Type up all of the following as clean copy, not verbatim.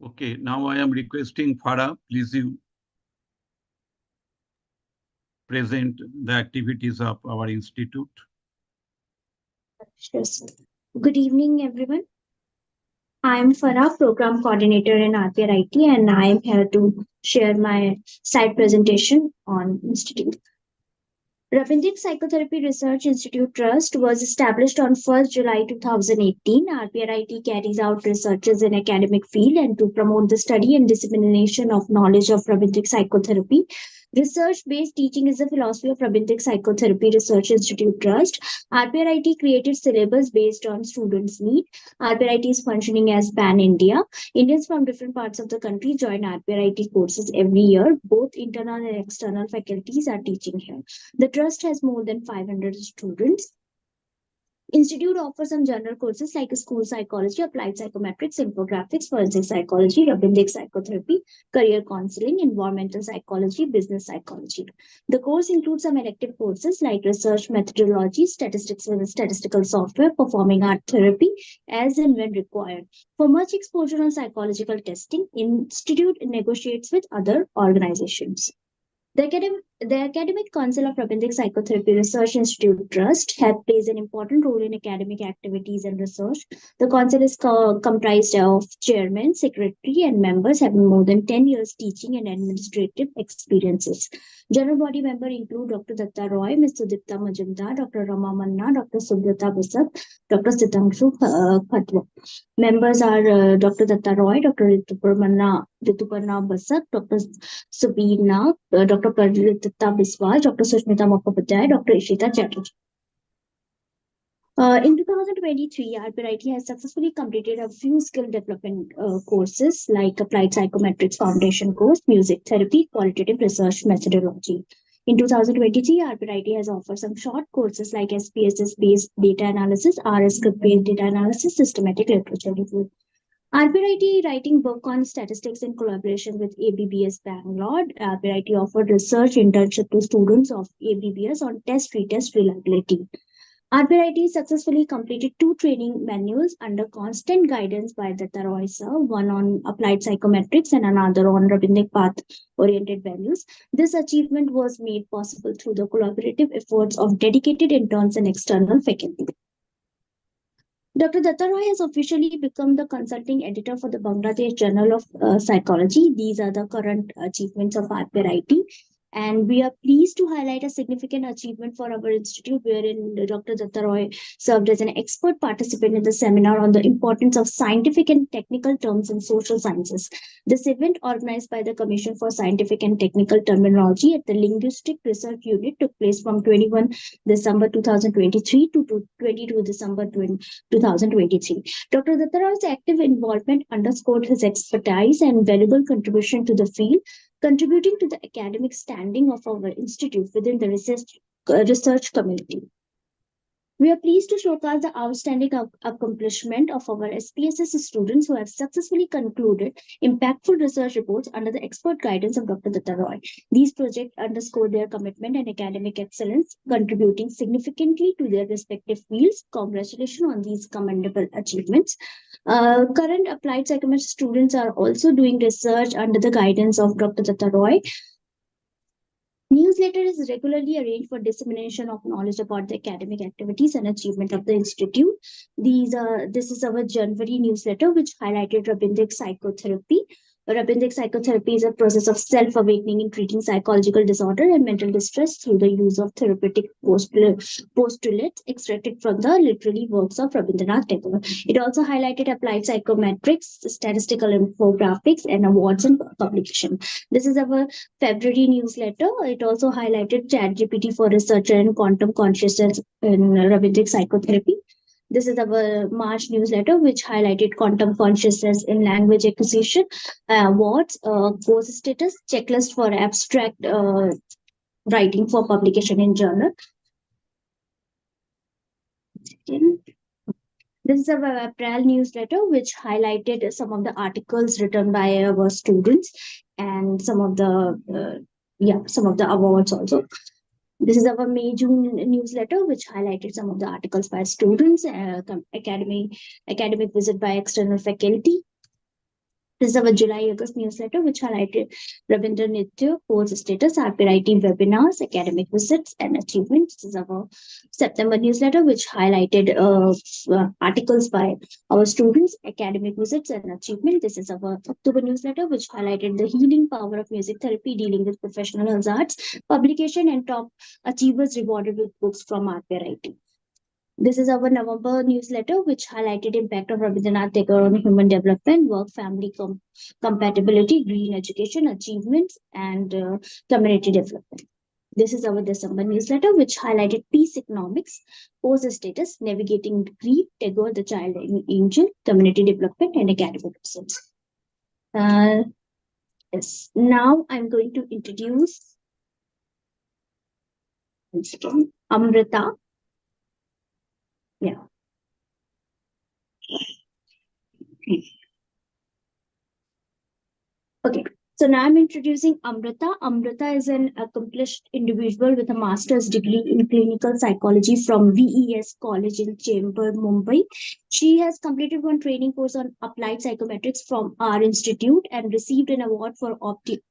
Okay, now I am requesting Farah, please you present the activities of our institute. Sure, sir. Good evening, everyone. I am Farah, Program Coordinator in RPRIT, and I am here to share my slide presentation on Institute. Rabindranath Psychotherapy Research Institute Trust was established on 1st July 2018. RPRIT carries out researches in academic field and to promote the study and dissemination of knowledge of Rabindranath psychotherapy. Research-based teaching is the philosophy of Rabindranath Psychotherapy Research Institute Trust. RPRIT created syllabus based on students' need. RPRIT is functioning as pan-India. Indians from different parts of the country join RPRIT courses every year. Both internal and external faculties are teaching here. The trust has more than 500 students. Institute offers some general courses like school psychology, applied psychometrics, infographics, forensic psychology, Rabindranath psychotherapy, career counseling, environmental psychology, business psychology. The course includes some elective courses like research methodology, statistics with statistical software, performing art therapy as and when required. For much exposure on psychological testing, Institute negotiates with other organizations. The Academic Council of Rabindranath Psychotherapy Research Institute Trust plays an important role in academic activities and research. The council is comprised of chairman, secretary, and members having more than 10 years teaching and administrative experiences. General body members include Dr. Datta Roy, Ms. Sudipta Majumdar, Dr. Rama Manna, Dr. Subrata Basak, Dr. Sitangshu Khatwa. Members are Dr. Datta Roy, Dr. Rituparna Basak, Dr. Sabina, Dr. Pradita Biswas, Dr. Sushmita Mukhopadhyay, Dr. Ishita Chatterjee. In 2023, RPRIT has successfully completed a few skill development courses like Applied Psychometrics Foundation course, Music Therapy, Qualitative Research Methodology. In 2023, RPRIT has offered some short courses like SPSS-based data analysis, RS-based data analysis, systematic literature review. RPRIT writing book on statistics in collaboration with ABBS Bangalore. RPRIT offered research internship to students of ABBS on test-retest reliability. RPRIT successfully completed 2 training manuals under constant guidance by Datta Roy sir, one on applied psychometrics and another on Rabindranath path-oriented values. This achievement was made possible through the collaborative efforts of dedicated interns and external faculty. Dr. Datta Roy has officially become the consulting editor for the Bangladesh Journal of Psychology. These are the current achievements of RPRIT. And we are pleased to highlight a significant achievement for our institute, wherein Dr. Datta Roy served as an expert participant in the seminar on the importance of scientific and technical terms in social sciences. This event, organized by the Commission for Scientific and Technical Terminology at the Linguistic Research Unit, took place from 21 December 2023 to 22 December 2023. Dr. Datta Roy's active involvement underscored his expertise and valuable contribution to the field, contributing to the academic standing of our institute within the research community. We are pleased to showcase the outstanding accomplishment of our SPSS students who have successfully concluded impactful research reports under the expert guidance of Dr. Datta Roy. These projects underscore their commitment and academic excellence, contributing significantly to their respective fields. Congratulations on these commendable achievements. Current applied psychometry students are also doing research under the guidance of Dr. Datta Roy. Newsletter is regularly arranged for dissemination of knowledge about the academic activities and achievement of the institute. This is our January newsletter, which highlighted Rabindranath psychotherapy. Rabindranath psychotherapy is a process of self-awakening in treating psychological disorder and mental distress through the use of therapeutic postulates extracted from the literary works of Rabindranath Tagore. It also highlighted applied psychometrics, statistical infographics, and awards and publication. This is our February newsletter. It also highlighted ChatGPT for researcher and quantum consciousness in Rabindranath psychotherapy. This is our March newsletter, which highlighted quantum consciousness in language acquisition, awards, course status, checklist for abstract writing for publication in journal. This is our April newsletter, which highlighted some of the articles written by our students and some of the awards also. This is our May-June newsletter, which highlighted some of the articles by students, academic visit by external faculty. This is our July-August newsletter, which highlighted Rabindra Nitya course status, RPRIT webinars, academic visits, and achievements. This is our September newsletter, which highlighted articles by our students, academic visits, and achievement. This is our October newsletter, which highlighted the healing power of music therapy, dealing with professional hazards, publication, and top achievers rewarded with books from RPRIT. This is our November newsletter, which highlighted impact of Rabindranath Tagore on human development, work, family compatibility, green education, achievements, and community development. This is our December newsletter, which highlighted peace economics, post status, navigating grief, Tagore, the child angel, community development, and academic results. Yes. Now I'm going to introduce Amrita. Yeah. Okay, so now I'm introducing Amrita. Amrita is an accomplished individual with a master's degree in clinical psychology from VES College in Chembur, Mumbai. She has completed one training course on applied psychometrics from our institute and received an award for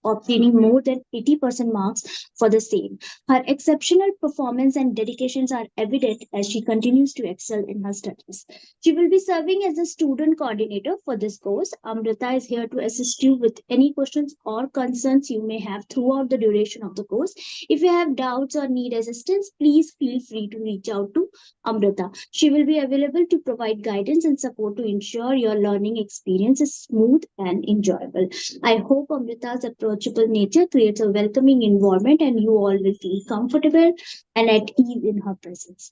obtaining more than 80% marks for the same. Her exceptional performance and dedications are evident as she continues to excel in her studies. She will be serving as the student coordinator for this course. Amrita is here to assist you with any questions or concerns you may have throughout the duration of the course. If you have doubts or need assistance, please feel free to reach out to Amrita. She will be available to provide guidance and support to ensure your learning experience is smooth and enjoyable. I hope Amrita's approachable nature creates a welcoming environment and you all will feel comfortable and at ease in her presence.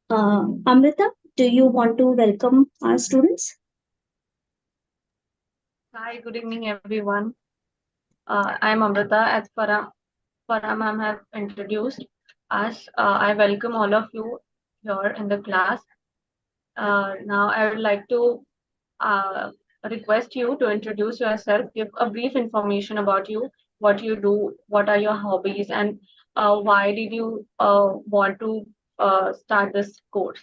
Amrita, do you want to welcome our students? Hi, good evening, everyone. I'm Amrita. As Farah ma'am have introduced us, I welcome all of you here in the class. Now, I would like to request you to introduce yourself, give a brief information about you, what you do, what are your hobbies, and why did you want to start this course?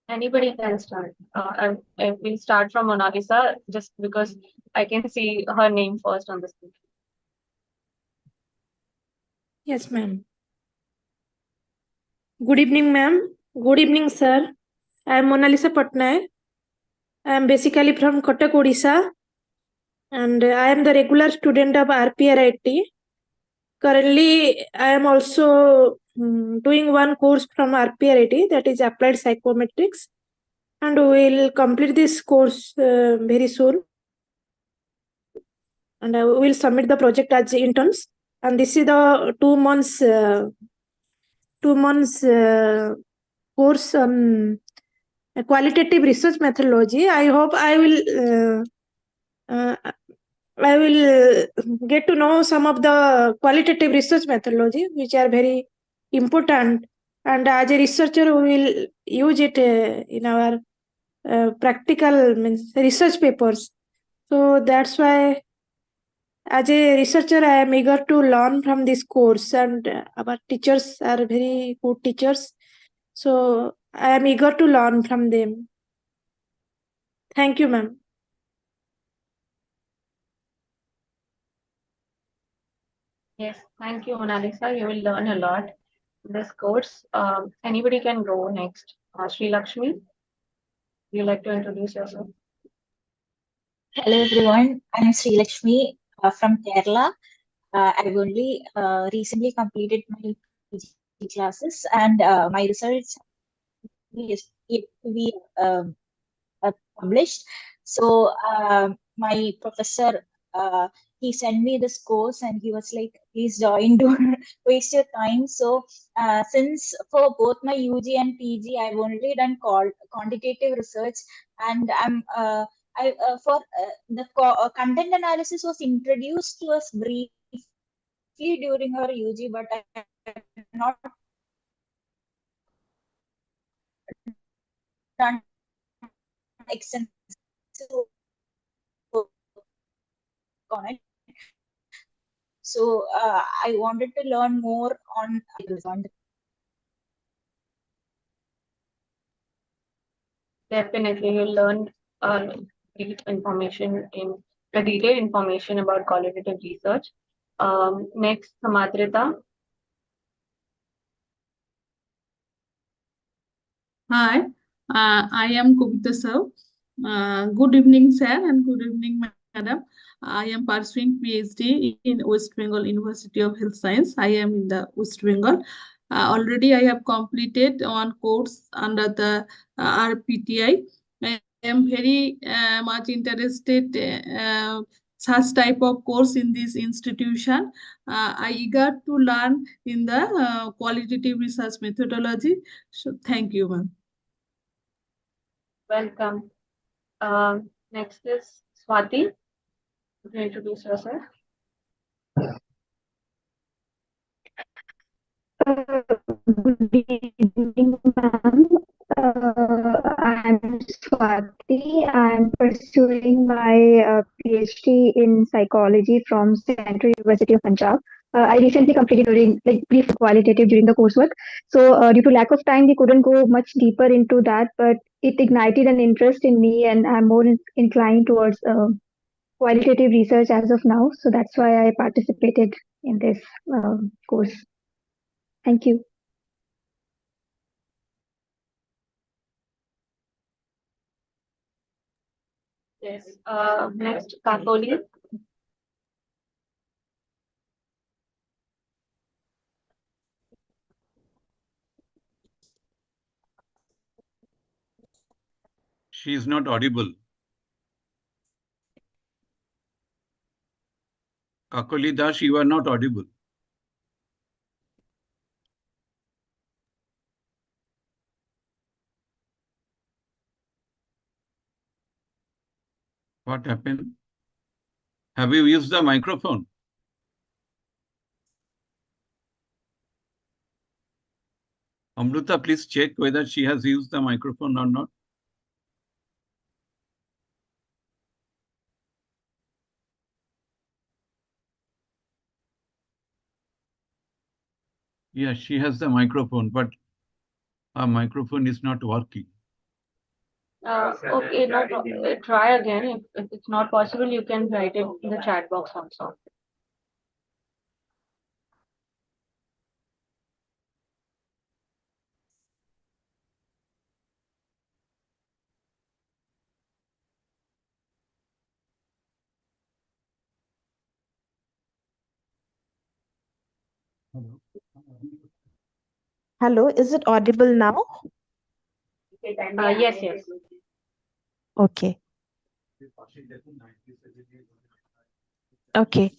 Anybody can start. I will start from Mona Lisa just because I can see her name first on the screen. Yes, ma'am. Good evening, ma'am. Good evening, sir. I am Mona Lisa Patnaik. I am basically from Cuttack, Odisha, and I am the regular student of RPRIT. Currently, I am also doing one course from RPRIT, that is Applied Psychometrics, and we will complete this course very soon. And I will submit the project as interns. And this is the 2 months course on qualitative research methodology. I hope I will get to know some of the qualitative research methodology, which are very important. And as a researcher, we will use it in our practical research papers. So that's why, as a researcher, I am eager to learn from this course, and our teachers are very good teachers. So I am eager to learn from them. Thank you, ma'am. Yes, thank you, Mona Lisa. You will learn a lot in this course. Anybody can go next. Sri Lakshmi, would you like to introduce yourself? Hello everyone, I'm Sri Lakshmi from Kerala. I've only recently completed my PG classes and my results is yet to be published. So my professor he sent me this course and he was like, please join, don't waste your time. So since for both my UG and PG, I've only done quantitative research, and for the content analysis was introduced to us briefly during our UG, but I not done extensive work on it. So I wanted to learn more on. Definitely, you'll learn deep information in the detailed information about qualitative research. Next, Samadrita. Hi, I am Kavita Sav. Good evening, sir, and good evening, madam. I am pursuing PhD in West Bengal University of Health Science. I am in the West Bengal. Already, I have completed one course under the RPTI. I am very much interested such type of course in this institution. I eager to learn in the qualitative research methodology. So, thank you, ma'am. Welcome. Next is Swati. Would you introduce yourself? Good evening, ma'am. I'm Swati. I'm pursuing my PhD in psychology from Central University of Punjab. I recently completed during brief qualitative during the coursework. So due to lack of time, we couldn't go much deeper into that, but it ignited an interest in me, and I'm more inclined towards qualitative research as of now. So that's why I participated in this course. Thank you. Yes. Next, Kakoli. She is not audible. Kakoli Das, you are not audible. What happened? Have you used the microphone? Amruta, please check whether she has used the microphone or not. Yes, she has the microphone, but her microphone is not working. Okay, no problem. Try again. If it's not possible, you can write it in the chat box also. Hello, is it audible now? Yes, yes. Okay. Okay.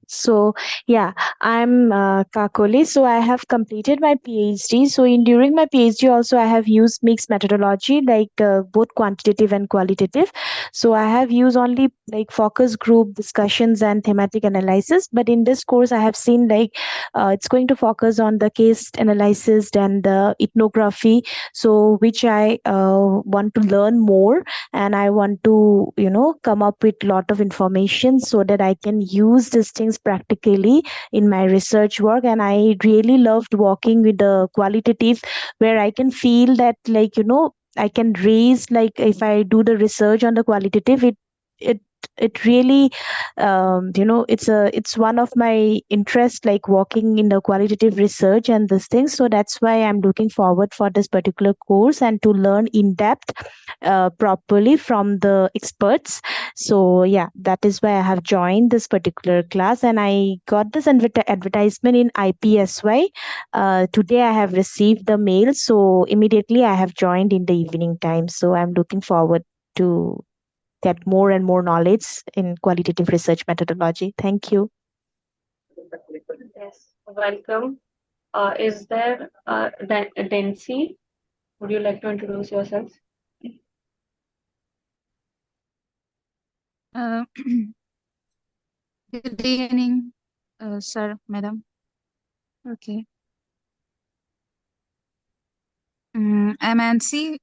So yeah, I'm Kakoli. So I have completed my PhD. So in during my PhD also I have used mixed methodology like both quantitative and qualitative. So I have used only like focus group discussions and thematic analysis. But in this course I have seen like it's going to focus on the case analysis and the ethnography. So which I want to learn more, and I want to come up with lot of information so that I can use these things practically in my research work. And I really loved working with the qualitative, where I can feel that I can raise, like if I do the research on the qualitative, it it really it's one of my interest, like working in the qualitative research and this thing. So that's why I'm looking forward for this particular course and to learn in depth properly from the experts. So yeah, that is why I have joined this particular class, and I got this advertisement in IPSY. Today I have received the mail, so immediately I have joined in the evening time. So I'm looking forward to get more and more knowledge in qualitative research methodology. Thank you. Yes, welcome. Is there Densi? Would you like to introduce yourself? Good evening, sir, madam. Okay. I'm Nancy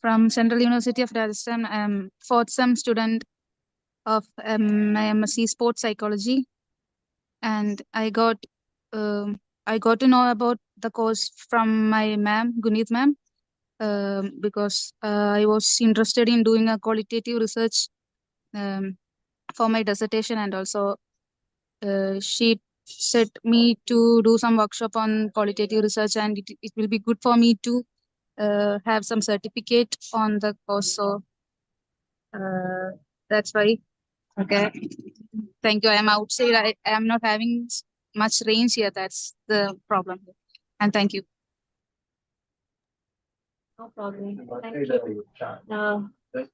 from Central University of Rajasthan. I'm fourth sem student of my MSc Sports Psychology, and I got to know about the course from my ma'am, Guneet ma'am. because I was interested in doing a qualitative research for my dissertation, and also she set me to do some workshop on qualitative research, and it will be good for me to have some certificate on the course. So that's why. Okay. Thank you. I am outside. I am not having much range here. That's the problem. And thank you. No problem. Thank you.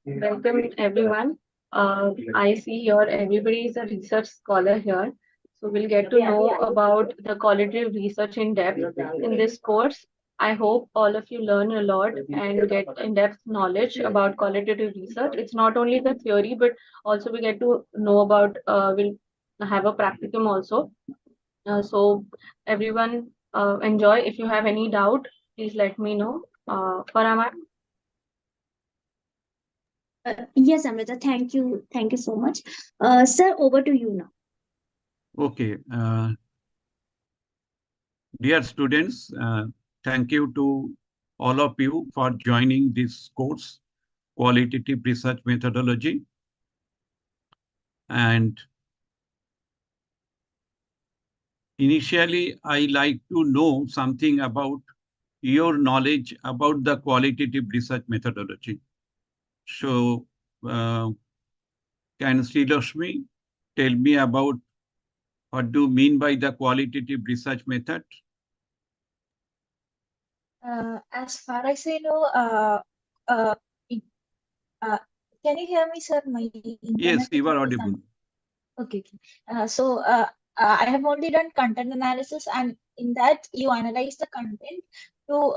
Welcome everyone. I see here everybody is a research scholar here. So we'll get to know about the qualitative research in depth in this course. I hope all of you learn a lot and get in-depth knowledge about qualitative research. It's not only the theory, but also we get to know about, we'll have a practicum also. So everyone enjoy. If you have any doubt, please let me know. Farah, Yes, Amrita, thank you. Thank you so much. Sir, over to you now. Okay. Dear students, thank you to all of you for joining this course, Qualitative Research Methodology. And initially, I like to know something about your knowledge about the qualitative research methodology. So, can Sri Lakshmi tell me about what do you mean by the qualitative research method? As far as I know, can you hear me, sir? My Yes, internet you are is audible. Okay. I have only done content analysis, and in that you analyze the content to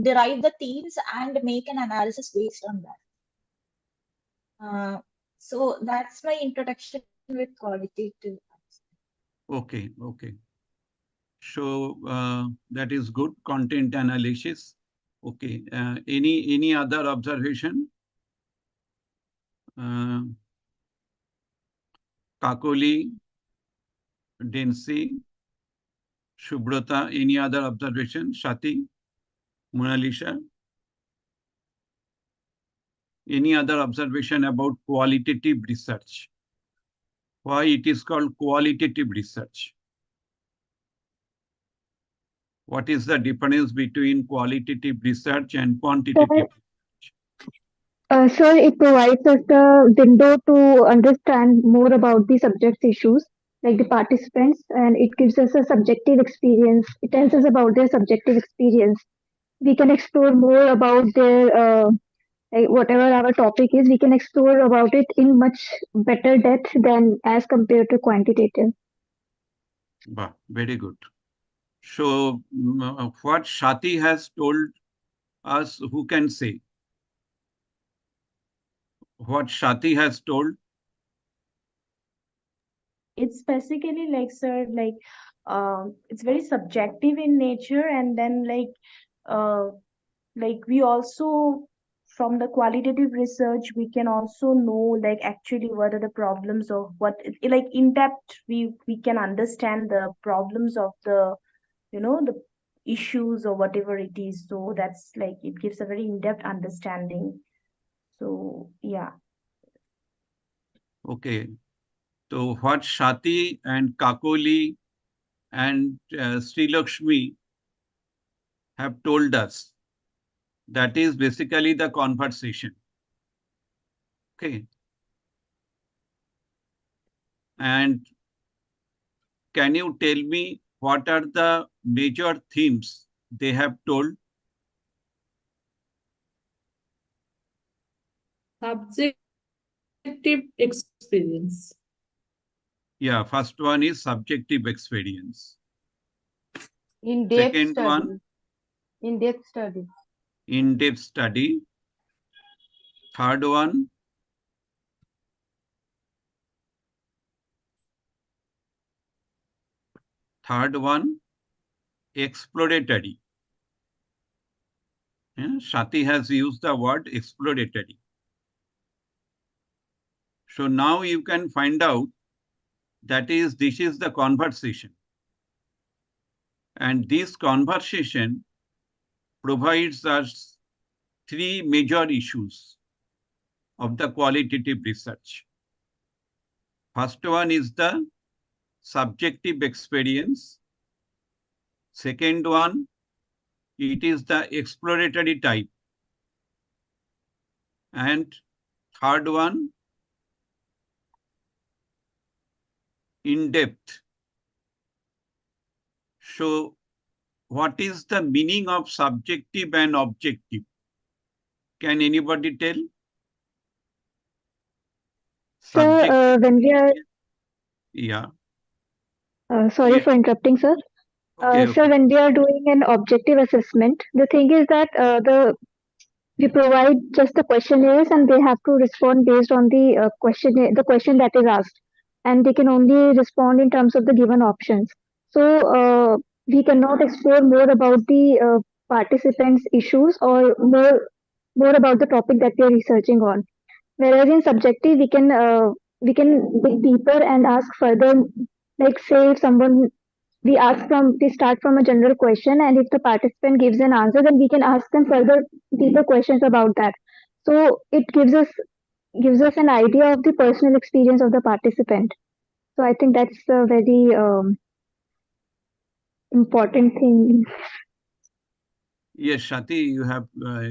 derive the themes and make an analysis based on that. So that's my introduction with qualitative. Okay, okay. So that is good content analysis. Okay. Any other observation? Kakoli, Densi, Shubrata, any other observation? Shati, Mona Lisa? Any other observation about qualitative research? Why it is called qualitative research? What is the difference between qualitative research and quantitative? Sir, it provides us the window to understand more about the subject issues, like the participants, and it gives us a subjective experience. It tells us about their subjective experience. We can explore more about their, like whatever our topic is, we can explore about it in much better depth than as compared to quantitative. Very good. So what Shati has told us, who can say? What Shati has told? It's basically like, sir, like it's very subjective in nature, and then like we also, from the qualitative research, we can also know like actually what are the problems of what, like in depth we can understand the problems of the, the issues or whatever it is. So that's like it gives a very in-depth understanding. So yeah. Okay. So what Shati and Kakoli and Sri Lakshmi have told us, that is basically the conversation. Okay. And can you tell me what are the major themes they have told? Subjective experience. Yeah, first one is subjective experience. In-depth Second study. one, In-depth study. in-depth study. Third one, exploratory. Yeah, Shati has used the word exploratory. So now you can find out that is, this is the conversation. And this conversation provides us three major issues of the qualitative research. First one is the subjective experience. Second one, it is the exploratory type. And third one, in-depth. So what is the meaning of subjective and objective? Can anybody tell? Sir, when we are Yeah. sorry Yeah. for interrupting, sir. Okay, Sir, okay. when we are doing an objective assessment, the thing is that we provide just the questionnaires and they have to respond based on the question that is asked, and they can only respond in terms of the given options. So we cannot explore more about the participants' issues or more about the topic that we are researching on. Whereas in subjective, we can dig deeper and ask further. Like say, if someone we start from a general question, and if the participant gives an answer, then we can ask them further deeper questions about that. So it gives us an idea of the personal experience of the participant. So I think that's a very important thing. Yes, Shati,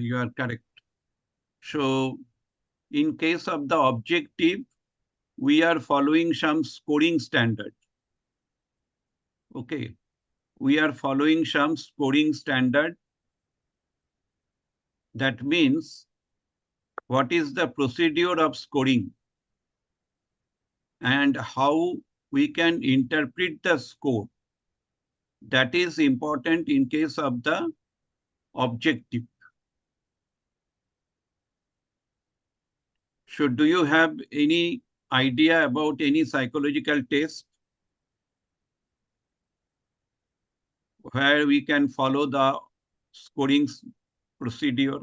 you are correct. So in case of the objective, we are following some scoring standard. Okay. We are following some scoring standard. That means what is the procedure of scoring and how we can interpret the score. That is important in case of the objective. So do you have any idea about any psychological test where we can follow the scoring procedure?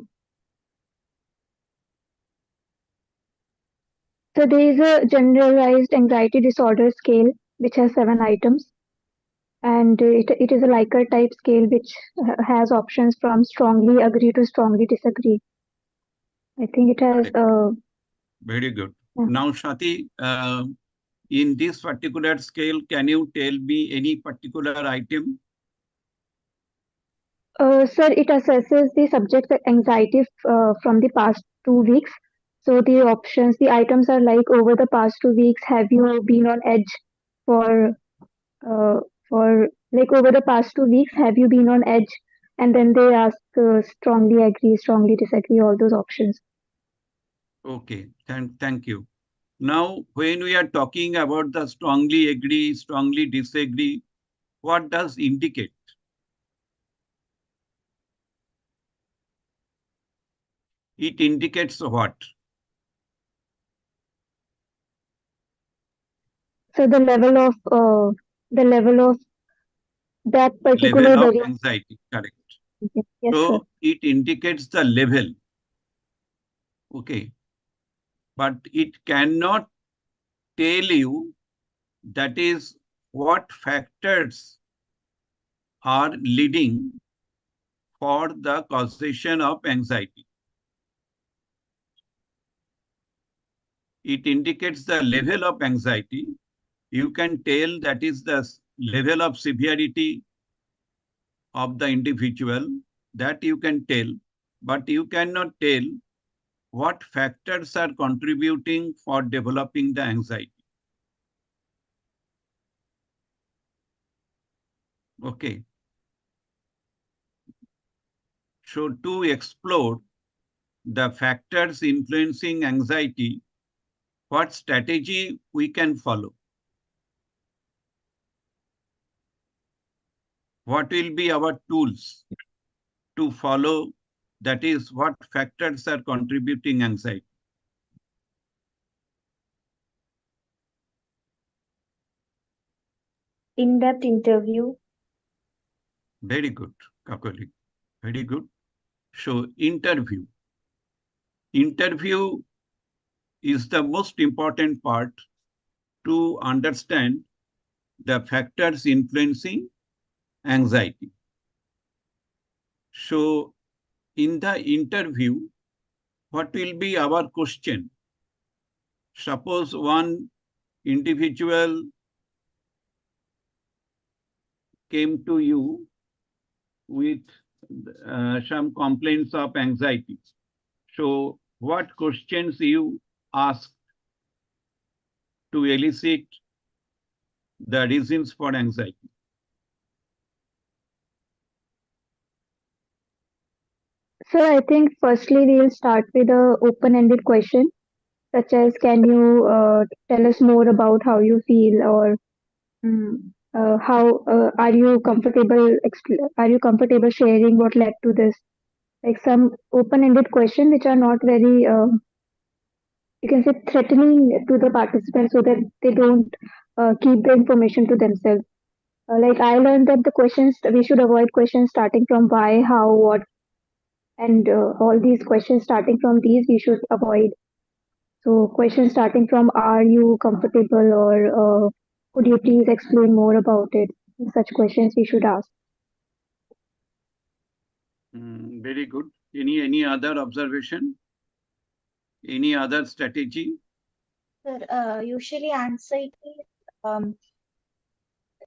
So there is a generalized anxiety disorder scale which has 7 items, and it is a Likert type scale which has options from strongly agree to strongly disagree. I think it has. Very good. Yeah. Now, Shati, in this particular scale, can you tell me any particular item? Sir, it assesses the subject's anxiety from the past 2 weeks. So the options, the items are like over the past 2 weeks, have you been on edge for like over the past 2 weeks, have you been on edge? And then they ask strongly agree, strongly disagree, all those options. Okay, thank you. Now, when we are talking about the strongly agree, strongly disagree, what does indicate? It indicates what? So the level of that particular Level of variance. anxiety, correct. Yes, sir. So it indicates the level. Okay. But it cannot tell you that is what factors are leading for the causation of anxiety. It indicates the level of anxiety. You can tell that is the level of severity of the individual, that you can tell, but you cannot tell what factors are contributing for developing the anxiety. Okay. So to explore the factors influencing anxiety, what strategy we can follow? What will be our tools to follow, that is what factors are contributing anxiety? In-depth interview. Very good, Kakoli. Very good. So interview. Interview is the most important part to understand the factors influencing anxiety. So in the interview, what will be our question? Suppose one individual came to you with some complaints of anxiety. So what questions you ask to elicit the reasons for anxiety? So I think firstly we'll start with a open-ended question, such as, can you tell us more about how you feel, or how are you comfortable sharing what led to this? Like some open-ended question which are not very you can say threatening to the participants, so that they don't keep the information to themselves. Like I learned that the questions we should avoid questions starting from why, how, what, and all these questions starting from these we should avoid. So questions starting from are you comfortable, or could you please explain more about it? Such questions we should ask. Very good. Any other observation? Any other strategy? Sir, usually anxiety um,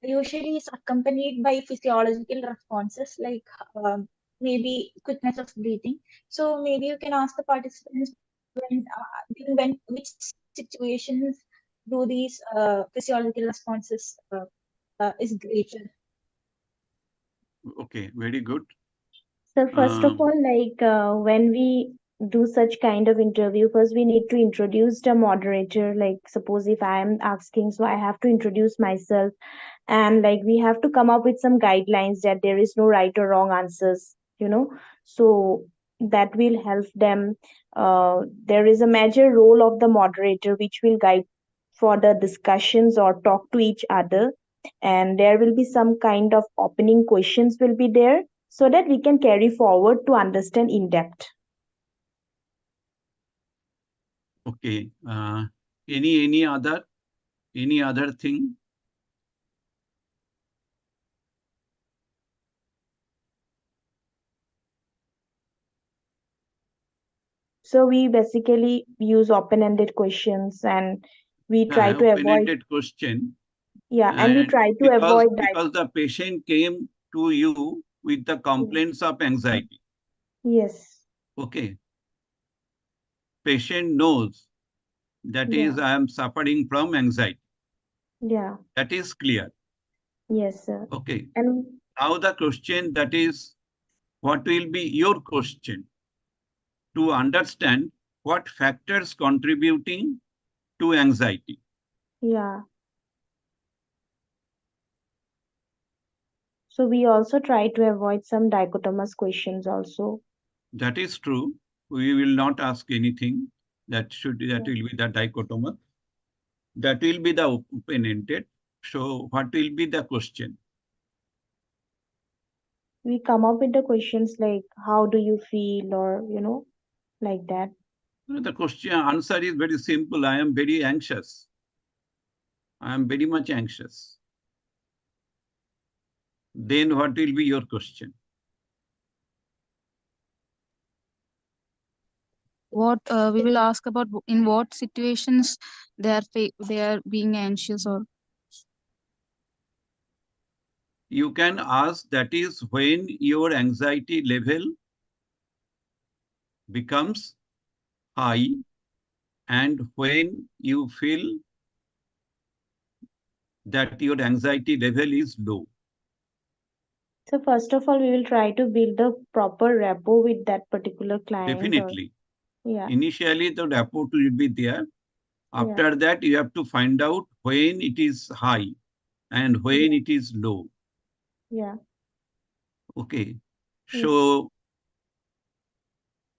usually is accompanied by physiological responses like maybe quickness of breathing. So maybe you can ask the participants when which situations do these physiological responses is greater. Okay, very good. So first of all, when we do such kind of interview, first we need to introduce the moderator. Like suppose if I am asking, so I have to introduce myself, and like we have to come up with some guidelines that there is no right or wrong answers, so that will help them. There is a major role of the moderator which will guide for the discussions or talk to each other, and there will be some kind of opening questions will be there, so that we can carry forward to understand in depth. Okay. Any other thing? So we basically use open-ended questions, and we try to avoid, Open-ended question. and we try to avoid that. Because the patient came to you with the complaints of anxiety. Yes. Okay. Patient knows that is, I am suffering from anxiety. Yeah. That is clear. Yes, sir. Okay. And now the question, that is, what will be your question to understand what factors contributing to anxiety? yeah. So we also try to avoid some dichotomous questions also. That is true. We will not ask anything that will be the dichotomous. That will be the open-ended. So what will be the question? We come up with the questions like, how do you feel, or, like that. The question answer is very simple. I am very anxious. I am very much anxious. Then what will be your question? What we will ask about in what situations they are being anxious, or you can ask, that is, when your anxiety level becomes high and when you feel that your anxiety level is low. So first of all, we will try to build a proper rapport with that particular client. Definitely. Yeah. Initially, the rapport will be there. After that, you have to find out when it is high and when it is low. Yeah. Okay. So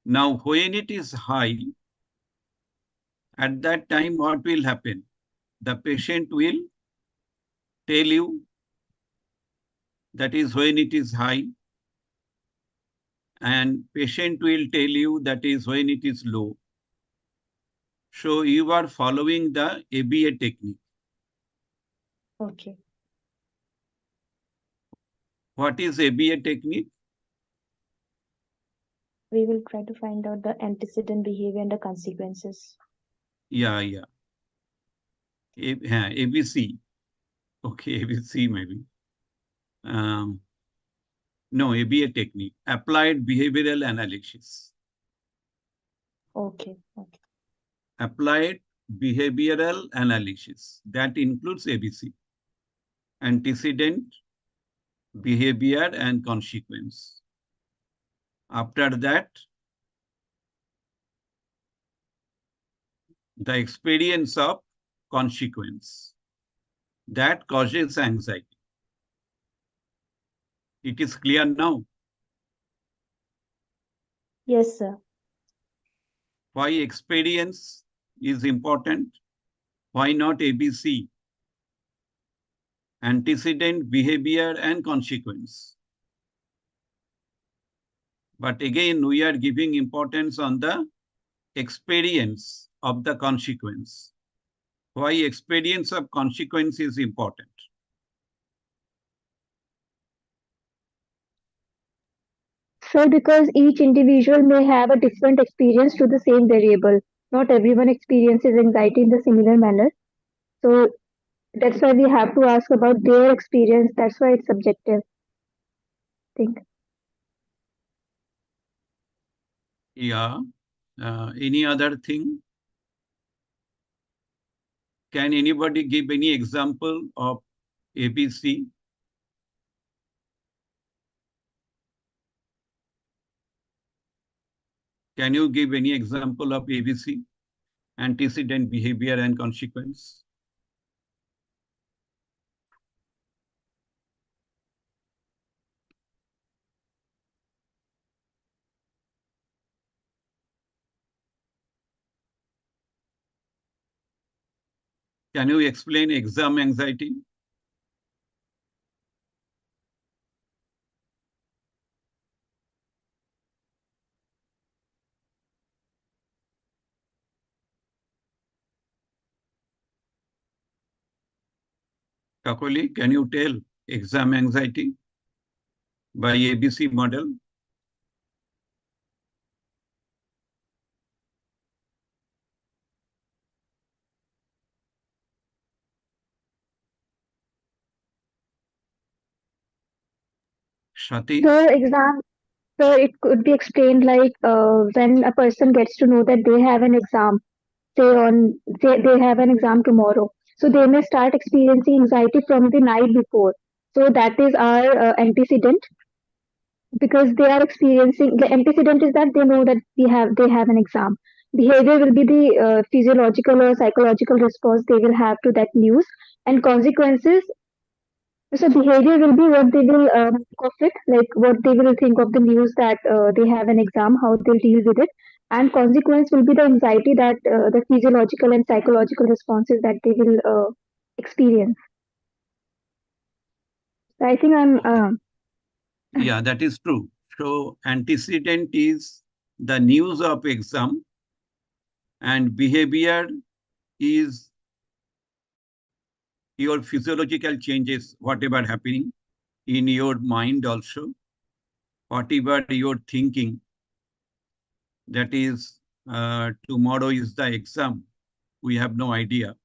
now when it is high, at that time, what will happen? The patient will tell you, that is when it is high, and patient will tell you that is when it is low. So you are following the ABA technique. Okay. What is ABA technique? we will try to find out the antecedent behavior and the consequences. Yeah. ABC. Okay, ABC maybe. No, ABA technique, applied behavioral analysis. Okay. Applied behavioral analysis. That includes ABC. Antecedent, behavior, and consequence. After that, the experience of consequence that causes anxiety. It is clear now Yes, sir. why experience is important, why not ABC, antecedent, behavior, and consequence. But again, we are giving importance on the experience of the consequence. Why experience of consequence is important? So, because each individual may have a different experience to the same variable. Not everyone experiences anxiety in the similar manner. So, that's why we have to ask about their experience. That's why it's subjective, I think. Yeah. Any other thing? Can anybody give any example of ABC? Can you give any example of ABC? Antecedent, behavior, and consequence? Can you explain exam anxiety? Kakoli, can you tell exam anxiety by ABC model? Shati? So it could be explained like when a person gets to know that they have an exam, say they have an exam tomorrow, so they may start experiencing anxiety from the night before. So that is our antecedent, because they are experiencing the antecedent is that they know that they have an exam. Behavior will be the physiological or psychological response they will have to that news, and consequences. So behavior will be what they will think of it, like what they will think of the news that they have an exam, how they'll deal with it, and consequence will be the anxiety that the physiological and psychological responses that they will experience. So I think I'm. Yeah, that is true. So antecedent is the news of exam, and behavior is your physiological changes, whatever happening in your mind also, whatever you're thinking, that is tomorrow is the exam, we have no idea.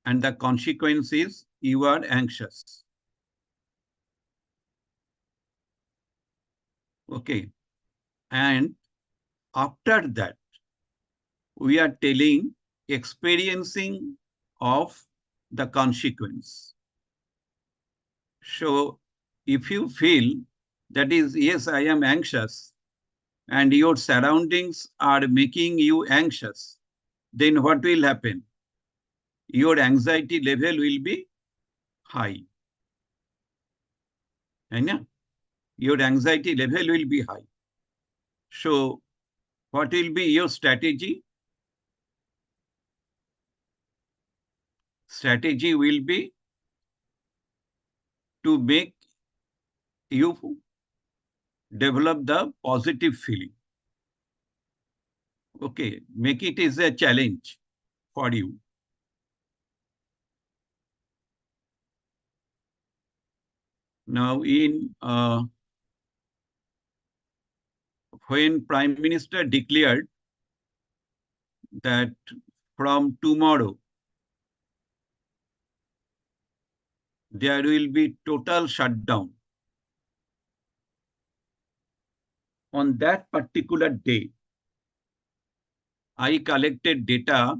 And the consequence is you are anxious. Okay. And after that, we are telling experiencing of the consequence. So if you feel that is, yes, I am anxious, and your surroundings are making you anxious, then what will happen? Your anxiety level will be high. Right? Your anxiety level will be high. So what will be your strategy? Strategy will be to make you develop the positive feeling. Okay, make it is a challenge for you. Now in when Prime Minister declared that from tomorrow there will be total shutdown. On that particular day, I collected data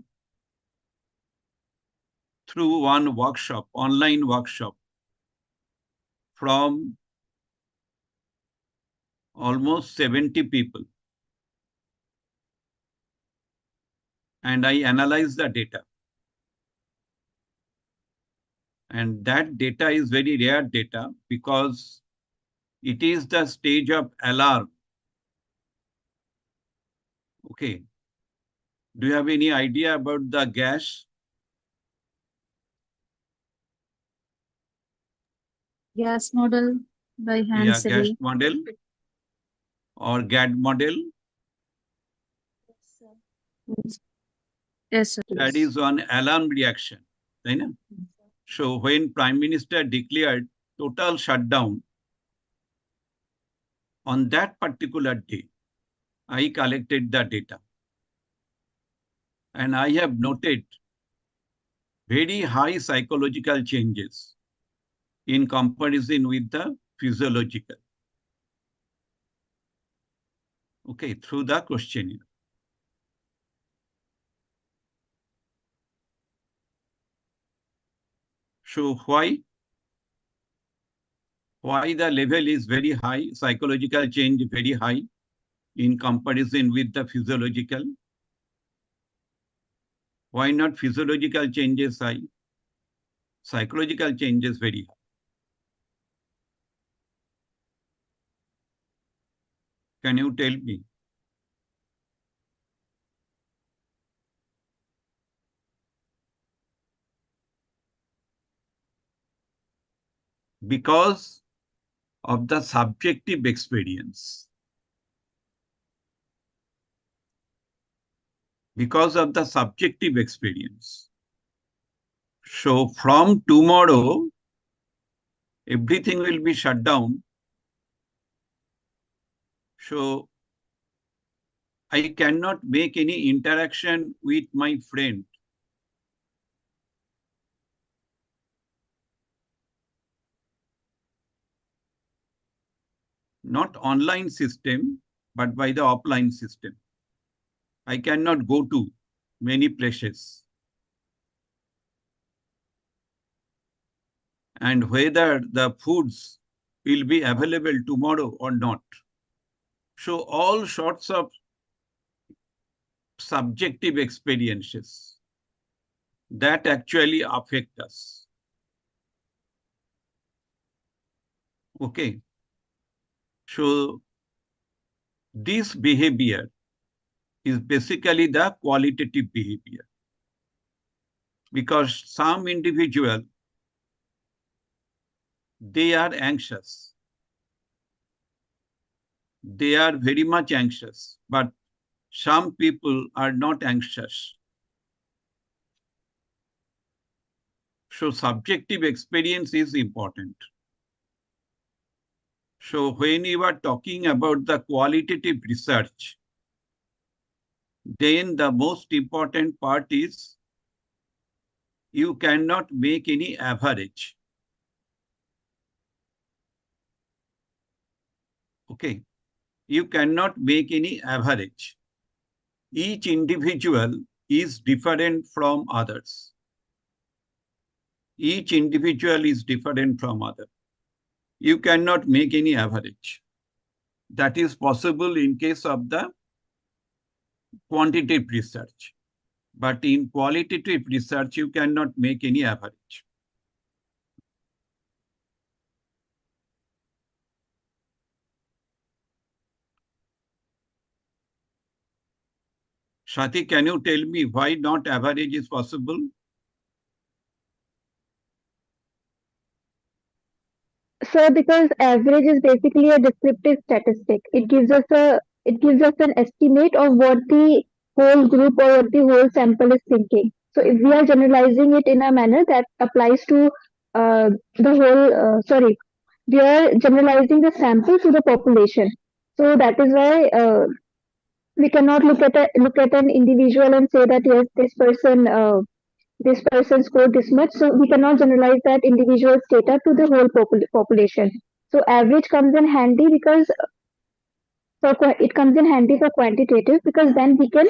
through one workshop, online workshop, from almost 70 people. And I analyzed the data. And that data is very rare data because it is the stage of alarm. Okay. Do you have any idea about the gas? Gas model by Yeah, Hans gas model or GAD model. Yes, sir. That is on alarm reaction. Right? So when Prime Minister declared total shutdown, on that particular day, I collected the data. And I have noted very high psychological changes in comparison with the physiological. Okay, through the questionnaire. So why the level is very high, psychological change very high in comparison with the physiological? Why not physiological changes high? Psychological changes very high. Can you tell me? Because of the subjective experience. Because of the subjective experience. So from tomorrow, everything will be shut down. So I cannot make any interaction with my friend. Not online system, but by the offline system. I cannot go to many places. And whether the foods will be available tomorrow or not. So all sorts of subjective experiences that actually affect us. Okay. So this behavior is basically the qualitative behavior. Because some individual, they are anxious. They are very much anxious, but some people are not anxious. So subjective experience is important. So when you are talking about the qualitative research, then the most important part is you cannot make any average. Okay. You cannot make any average. Each individual is different from others. Each individual is different from others. You cannot make any average. That is possible in case of the quantitative research. But in qualitative research, you cannot make any average. Shati, can you tell me why not average is possible? So because average is basically a descriptive statistic. It gives us an estimate of what the whole group or what the whole sample is thinking. So if we are generalizing it in a manner that applies to the whole, we are generalizing the sample to the population. So that is why we cannot look at an individual and say that yes, this person scored this much. So we cannot generalize that individual's data to the whole population. So average comes in handy because it comes in handy for quantitative, because then we can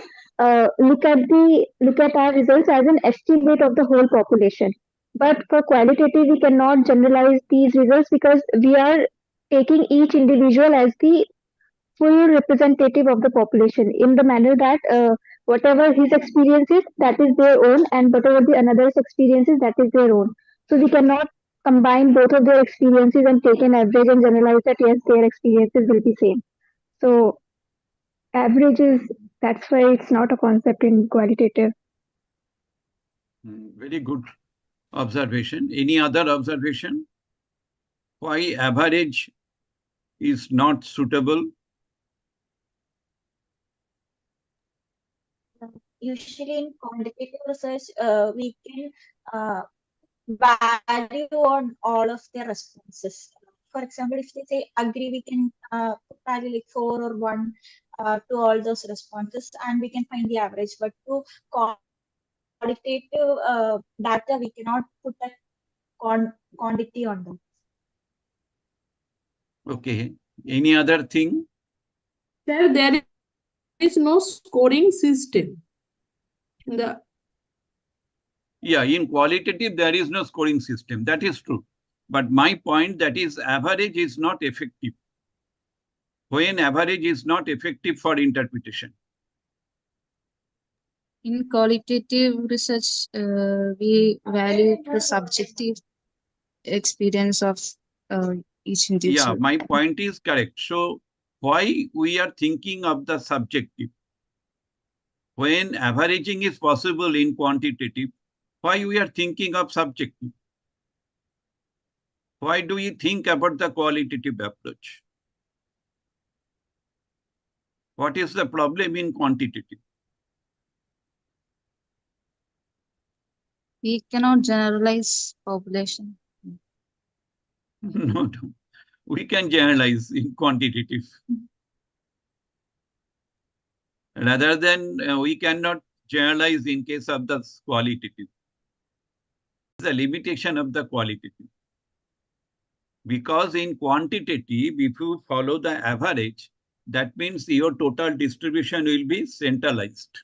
look at our results as an estimate of the whole population. But for qualitative, we cannot generalize these results because we are taking each individual as the full representative of the population, in the manner that whatever his experience is, that is their own, and whatever the another's experience is, that is their own. So we cannot combine both of their experiences and take an average and generalize that yes, their experiences will be same. So average is, that's why it's not a concept in qualitative. Very good observation. Any other observation? Why average is not suitable? Usually in quantitative research, we can value on all of their responses. For example, if they say agree, we can put value like 4 or 1 to all those responses, and we can find the average. But to qualitative data, we cannot put a quantity on them. Okay. Any other thing? Sir, there is no scoring system. Yeah, in qualitative, there is no scoring system. That is true. But my point, that is average is not effective. When average is not effective for interpretation. In qualitative research, we value the subjective experience of each individual. Yeah, my point is correct. So why we are thinking of the subjective? When averaging is possible in quantitative, why we are thinking of subjective? Why do you think about the qualitative approach? What is the problem in quantitative? We cannot generalize population. No, we can generalize in quantitative. Rather than we cannot generalize in case of the qualitative. It's the limitation of the qualitative. Because in quantitative, if you follow the average, that means your total distribution will be centralized.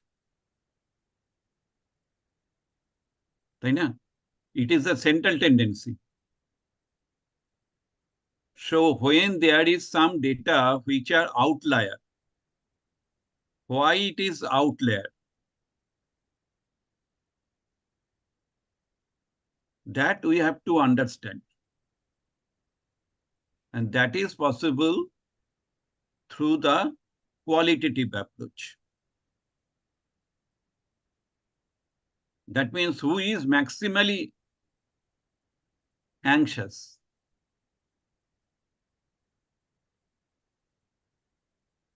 It is a central tendency. So when there is some data which are outlier, why it is outlier? That we have to understand. And that is possible through the qualitative approach. That means who is maximally anxious?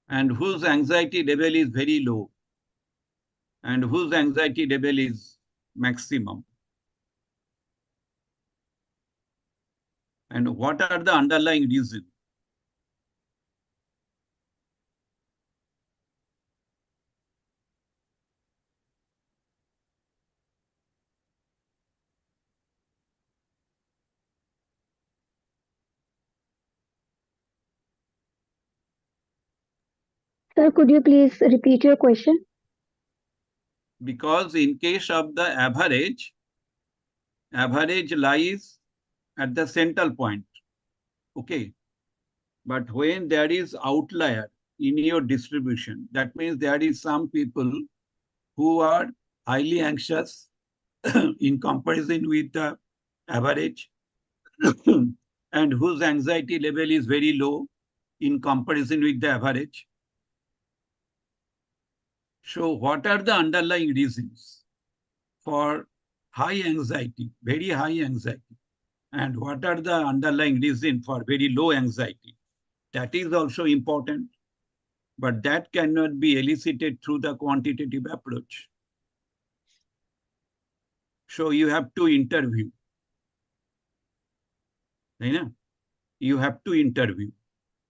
And whose anxiety level is very low? And whose anxiety level is maximum? And what are the underlying reasons? Sir, could you please repeat your question? Because in case of the average lies at the central point. Okay. But when there is outlier in your distribution, that means there is some people who are highly anxious in comparison with the average and whose anxiety level is very low in comparison with the average. So what are the underlying reasons for high anxiety, very high anxiety? And what are the underlying reasons for very low anxiety? That is also important, but that cannot be elicited through the quantitative approach. So you have to interview. You have to interview.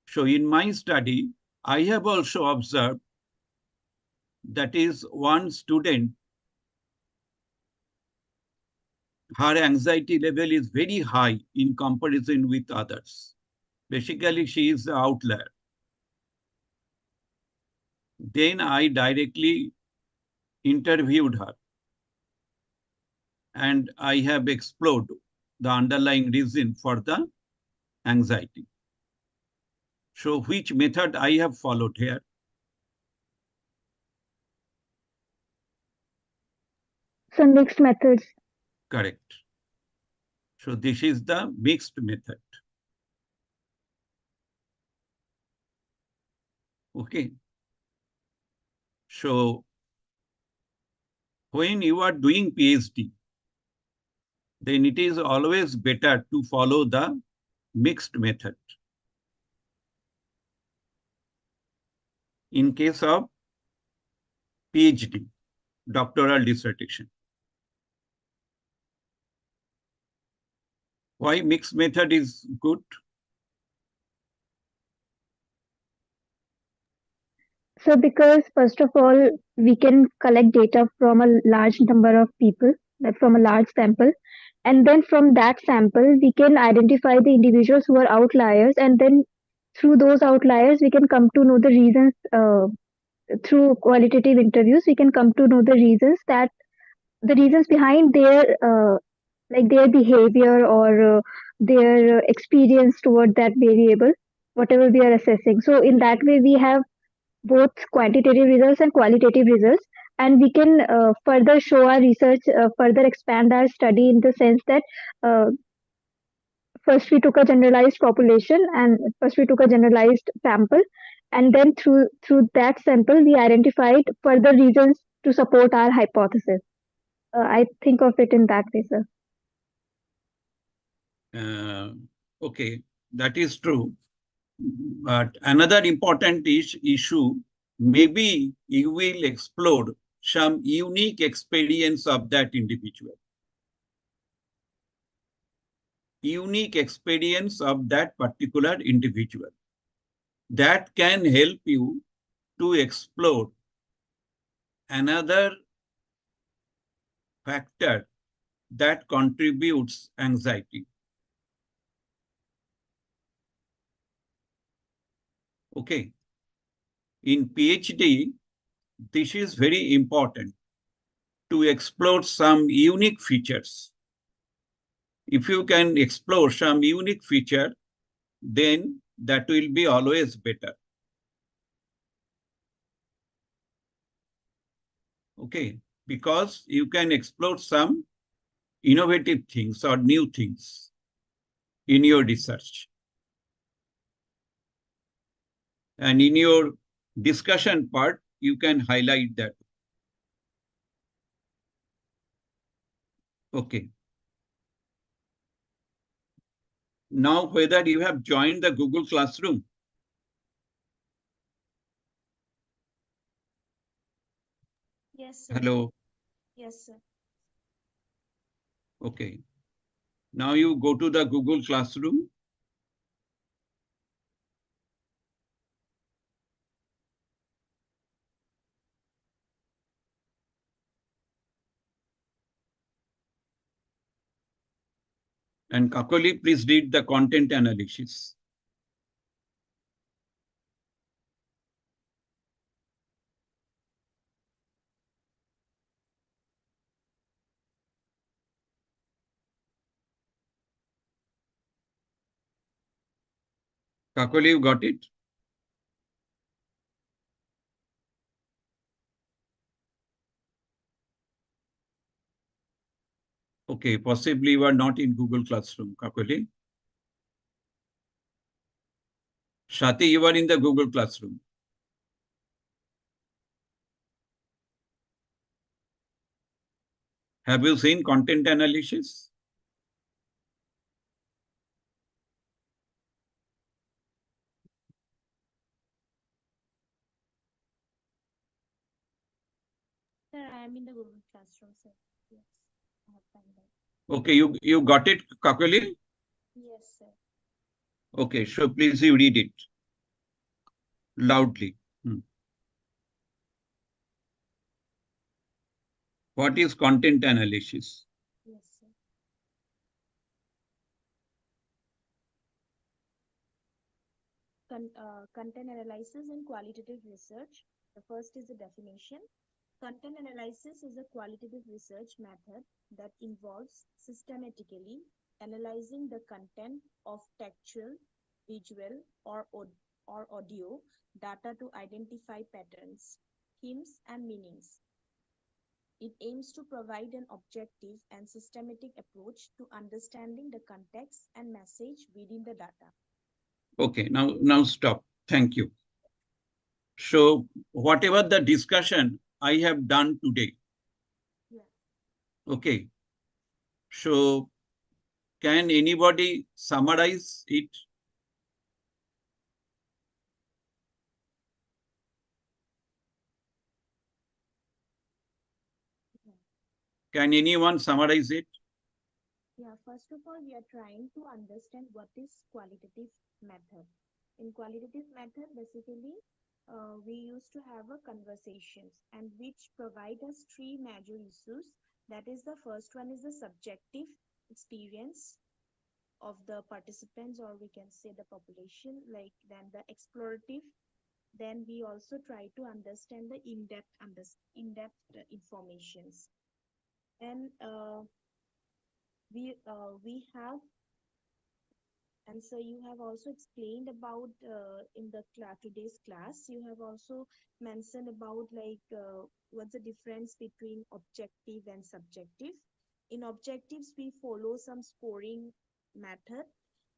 So in my study, I have also observed that is one student, her anxiety level is very high in comparison with others. Basically, she is the outlier. Then I directly interviewed her and I have explored the underlying reason for the anxiety. So which method I have followed here? Some mixed methods. Correct. So this is the mixed method. Okay. So when you are doing PhD, then it is always better to follow the mixed method. In case of PhD, doctoral dissertation. Why mixed method is good? So because first of all, we can collect data from a large number of people, like from a large sample. And then from that sample, we can identify the individuals who are outliers. And then through those outliers, we can come to know the reasons, through qualitative interviews, we can come to know the reasons behind their, like their behavior or their experience toward that variable, whatever we are assessing. So in that way, we have both quantitative results and qualitative results, and we can further show our research, further expand our study in the sense that uh, first we took a generalized population and first we took a generalized sample, and then through that sample we identified further reasons to support our hypothesis. I think of it in that way, sir. Okay, that is true. But another important issue, maybe you will explore some unique experience of that individual. Unique experience of that particular individual. That can help you to explore another factor that contributes anxiety. Okay. In PhD, this is very important to explore some unique features. If you can explore some unique feature, then that will be always better. Okay, because you can explore some innovative things or new things in your research. And in your discussion part, you can highlight that. Okay. Now, whether you have joined the Google Classroom. Yes, sir. Hello. Yes, sir. Okay. Now you go to the Google Classroom. And Kakoli, please read the content analysis. Kakoli, you got it? Okay, possibly you are not in Google Classroom, Kakoli. Shati, you are in the Google Classroom. Have you seen content analysis? Sir, I am in the Google Classroom, sir. Yes, I have found that. Okay, you got it, Kakoli? Yes, sir. Okay, so please you read it. loudly. What is content analysis? Yes, sir. Content analysis and qualitative research. The first is the definition. Content analysis is a qualitative research method that involves systematically analyzing the content of textual, visual, or audio data to identify patterns, themes, and meanings. It aims to provide an objective and systematic approach to understanding the context and message within the data. Okay, now stop. Thank you. So whatever the discussion I have done today, Yeah. okay, so can anybody summarize it? Can anyone summarize it? Yeah, first of all, we are trying to understand what is qualitative method. In qualitative method, basically, we used to have a conversations and which provide us three major issues. That is, the first one is the subjective experience of the participants, or we can say the population, like then the explorative. Then we also try to understand the in-depth informations. And we have, and so you have also explained about in the today's class, you have also mentioned about like what's the difference between objective and subjective. In objectives, we follow some scoring method,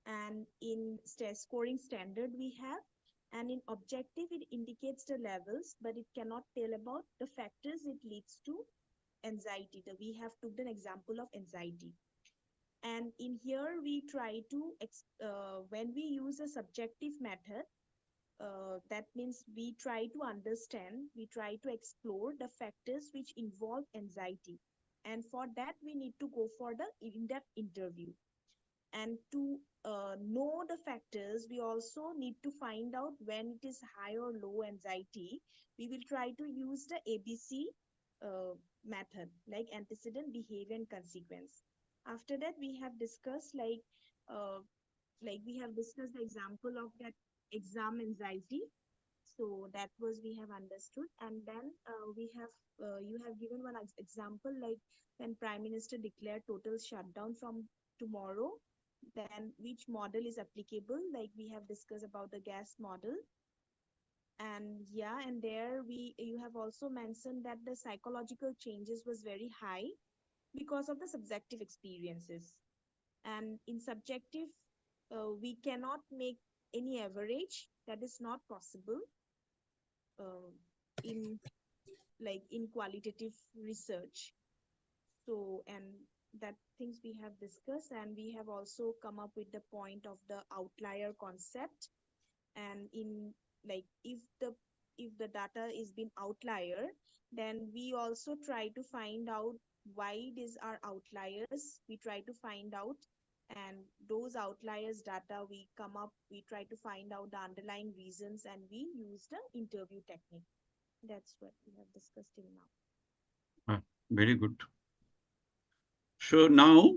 and in scoring standard we have, and in objective it indicates the levels, but it cannot tell about the factors it leads to anxiety. We have took an example of anxiety. And in here, we try to, when we use a subjective method, that means we try to understand, we try to explore the factors which involve anxiety. And for that, we need to go for the in-depth interview. And to know the factors, we also need to find out when it is high or low anxiety. We will try to use the ABC method, like antecedent, behavior, and consequence. After that, we have discussed like we have discussed the example of that exam anxiety. So that was we have understood, and then we have you have given one example, like when Prime Minister declared total shutdown from tomorrow, then which model is applicable, like we have discussed about the gas model. And yeah, and there you have also mentioned that the psychological changes was very high because of the subjective experiences. And in subjective, we cannot make any average. That is not possible in in qualitative research. So, and that things we have discussed, and we have also come up with the point of the outlier concept. And in like if the data is been outlier, then we also try to find out why these are outliers. We try to find out, and those outliers data we come up, we try to find out the underlying reasons, and we use the interview technique. That's what we have discussed till now. Very good. So now,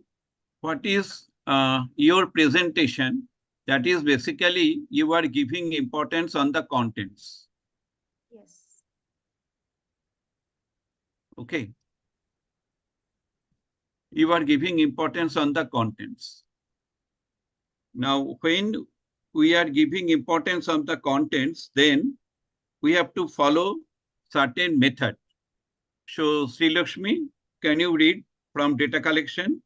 what is your presentation? That is basically you are giving importance on the contents. Yes. Okay. You are giving importance on the contents. Now, when we are giving importance on the contents, then we have to follow certain method. So, Sri Lakshmi, can you read from data collection?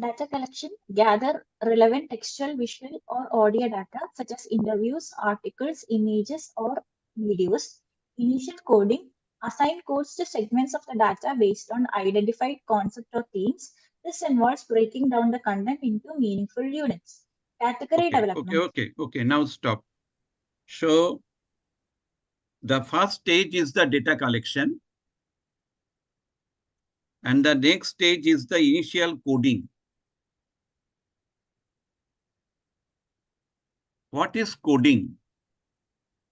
Data collection, gather relevant textual, visual, or audio data such as interviews, articles, images, or videos. Initial coding, assign codes to segments of the data based on identified concept or themes. This involves breaking down the content into meaningful units. Category development. Okay. Now stop. So the first stage is the data collection. And the next stage is the initial coding. What is coding?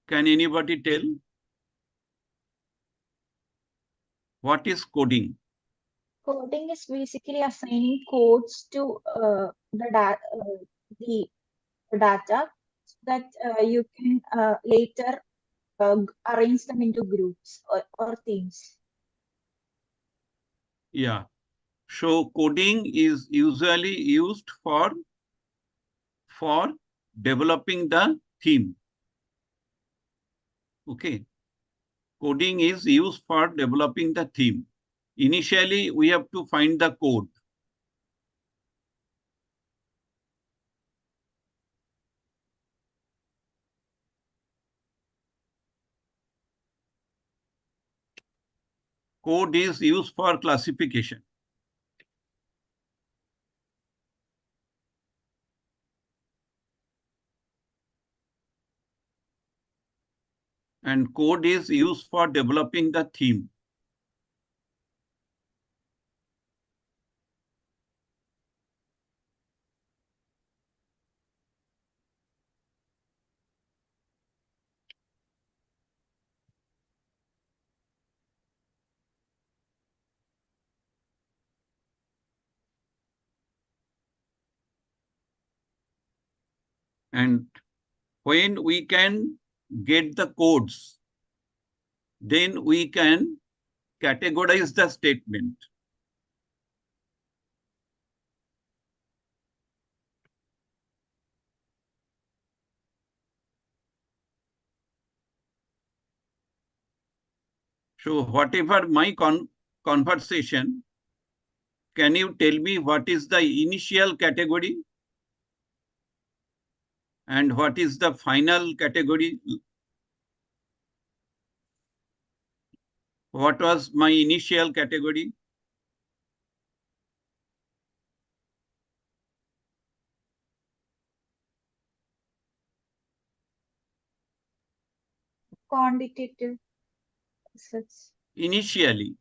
Can anybody tell? What is coding? Coding is basically assigning codes to the data so that you can later arrange them into groups or themes. Yeah. So coding is usually used for developing the theme. Okay. Coding is used for developing the theme. Initially, we have to find the code. Code is used for classification. And code is used for developing the theme. And when we can get the codes, then we can categorize the statement. So whatever my conversation, can you tell me what is the initial category and what is the final category? What was my initial category? Quantitative research. Initially.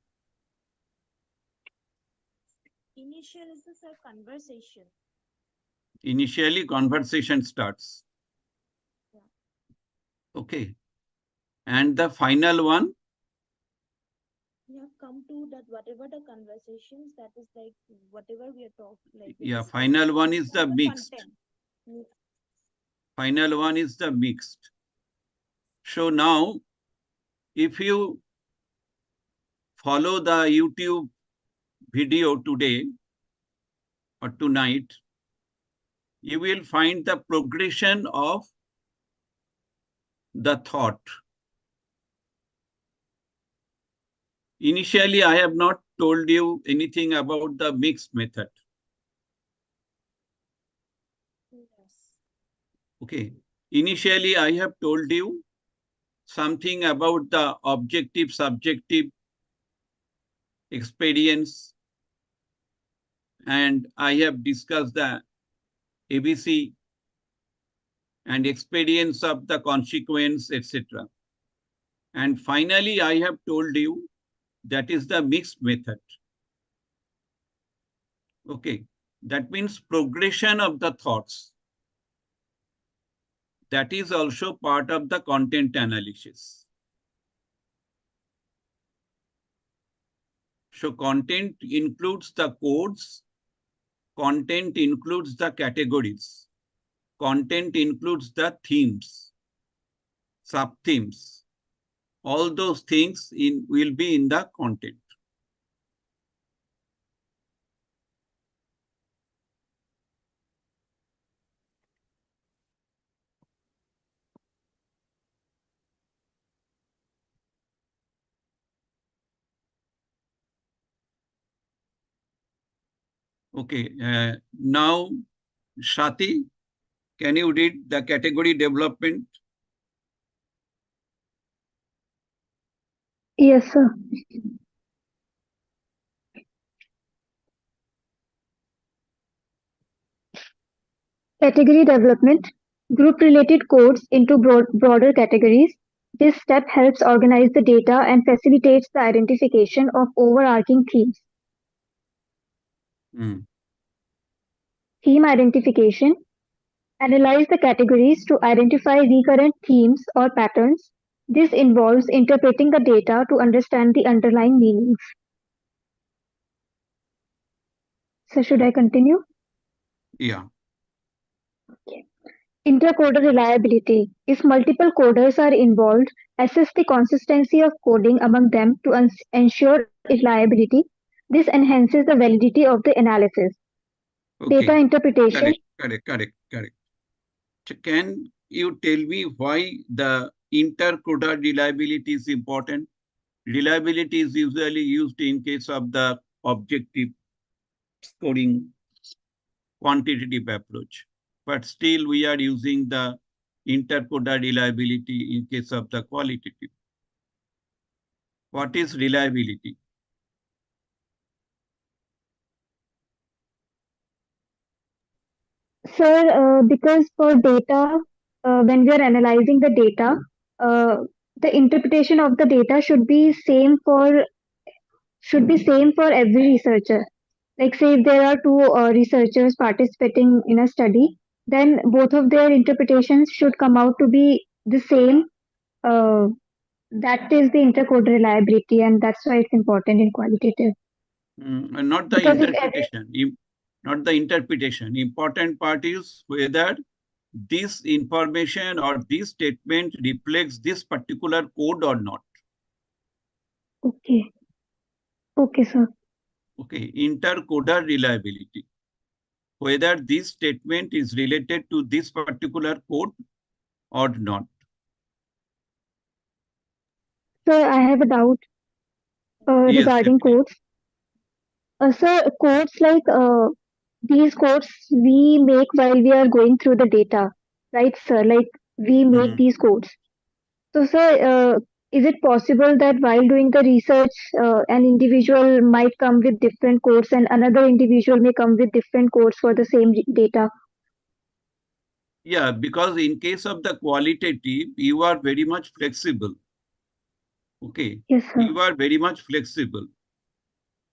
Initial is the conversation. Initially, conversation starts. Yeah. Okay. And the final one? We have come to that whatever the conversations, that is like whatever we are talking. Like yeah, final one is the mixed. Content. Final one is the mixed. So now, if you follow the YouTube video today or tonight, you will find the progression of the thought. Initially, I have not told you anything about the mixed method. Yes. Okay. Initially, I have told you something about the objective, subjective experience, and I have discussed the ABC and experience of the consequence, etc. And finally, I have told you that is the mixed method. Okay, that means progression of the thoughts. That is also part of the content analysis. So content includes the codes, content includes the categories, content includes the themes, sub-themes. All those things will be in the content. Okay, now Shati, can you read the category development? Yes, sir. Category development. Group related codes into broader categories. This step helps organize the data and facilitates the identification of overarching themes. Theme identification. Analyze the categories to identify recurrent themes or patterns. This involves interpreting the data to understand the underlying meanings. So should I continue? Yeah. Okay. Intercoder reliability. If multiple coders are involved, assess the consistency of coding among them to ensure reliability. This enhances the validity of the analysis. Data Okay. interpretation. Correct. So can you tell me why the intercoder reliability is important? Reliability is usually used in case of the objective scoring quantitative approach, but still we are using the intercoder reliability in case of the qualitative. What is reliability? Sir, because for data, when we are analyzing the data, uh, the interpretation of the data should be same for every researcher. Like say if there are two researchers participating in a study, then both of their interpretations should come out to be the same. Uh, that is the intercode reliability, and that's why it's important in qualitative. And not the Because if every interpretation. Not the interpretation. Important part is whether this information or this statement reflects this particular code or not. okay, okay, sir. Okay, intercoder reliability. Whether this statement is related to this particular code or not. Sir, I have a doubt Yes, regarding definitely. codes. Sir, codes like these codes we make while we are going through the data, right, sir? Like we make these codes. So, sir, is it possible that while doing the research, an individual might come with different codes and another individual may come with different codes for the same data? Yeah, because in case of the qualitative, you are very much flexible. Okay. Yes, sir. You are very much flexible.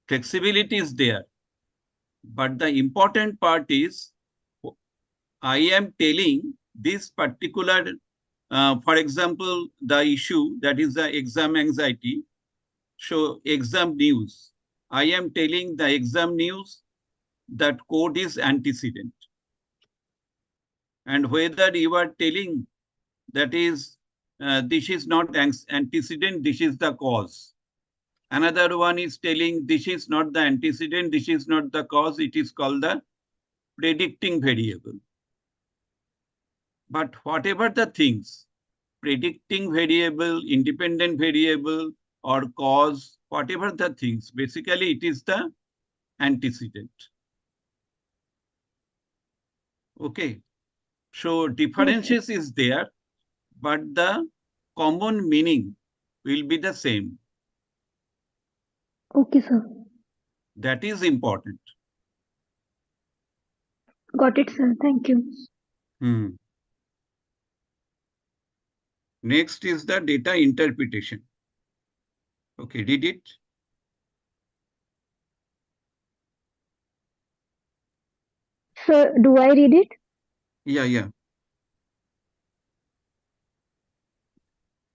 Flexibility is there. But the important part is, I am telling this particular, for example, the issue that is the exam anxiety. So exam news. I am telling the exam news that code is antecedent. And whether you are telling that is, this is not antecedent, this is the cause. Another one is telling this is not the antecedent, this is not the cause, it is called the predicting variable. But whatever the things, predicting variable, independent variable, or cause, whatever the things, basically it is the antecedent. Okay. So differences is there, but the common meaning will be the same. Okay, sir. That is important. Got it, sir. Thank you. Next is the data interpretation. Okay, read it. Sir, do I read it? Yeah.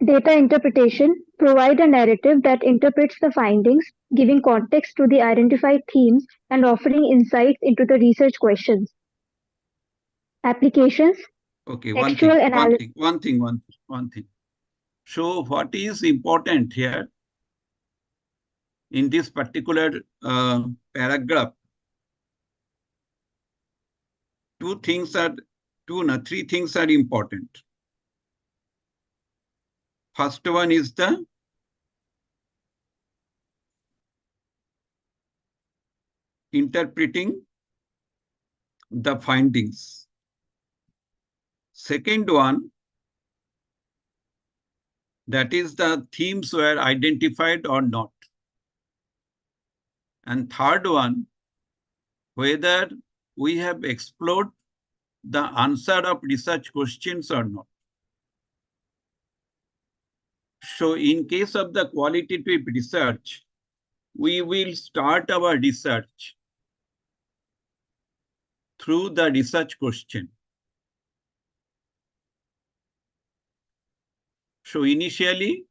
Data interpretation provide a narrative that interprets the findings, giving context to the identified themes and offering insights into the research questions. Applications. Okay, Textual analysis. one thing. So what is important here in this particular paragraph? Three things are important. First one is the interpreting the findings. Second one, that is the themes were identified or not. And third one, whether we have explored the answer of research questions or not. So in case of the qualitative research, we will start our research through the research question. So initially,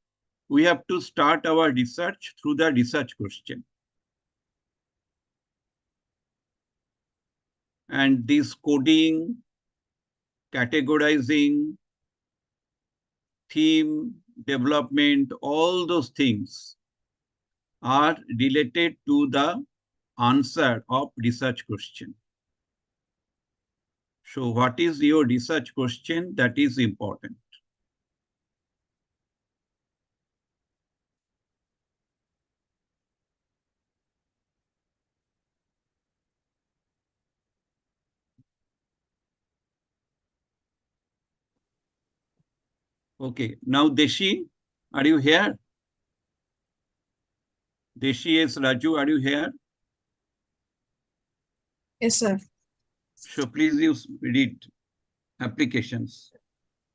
we have to start our research through the research question. And this coding, categorizing, theme, development, all those things are related to the answer of research question. So what is your research question? That is important. Okay, now Deshi, are you here? Deshi S. Raju, are you here? Yes, sir. So please use read applications.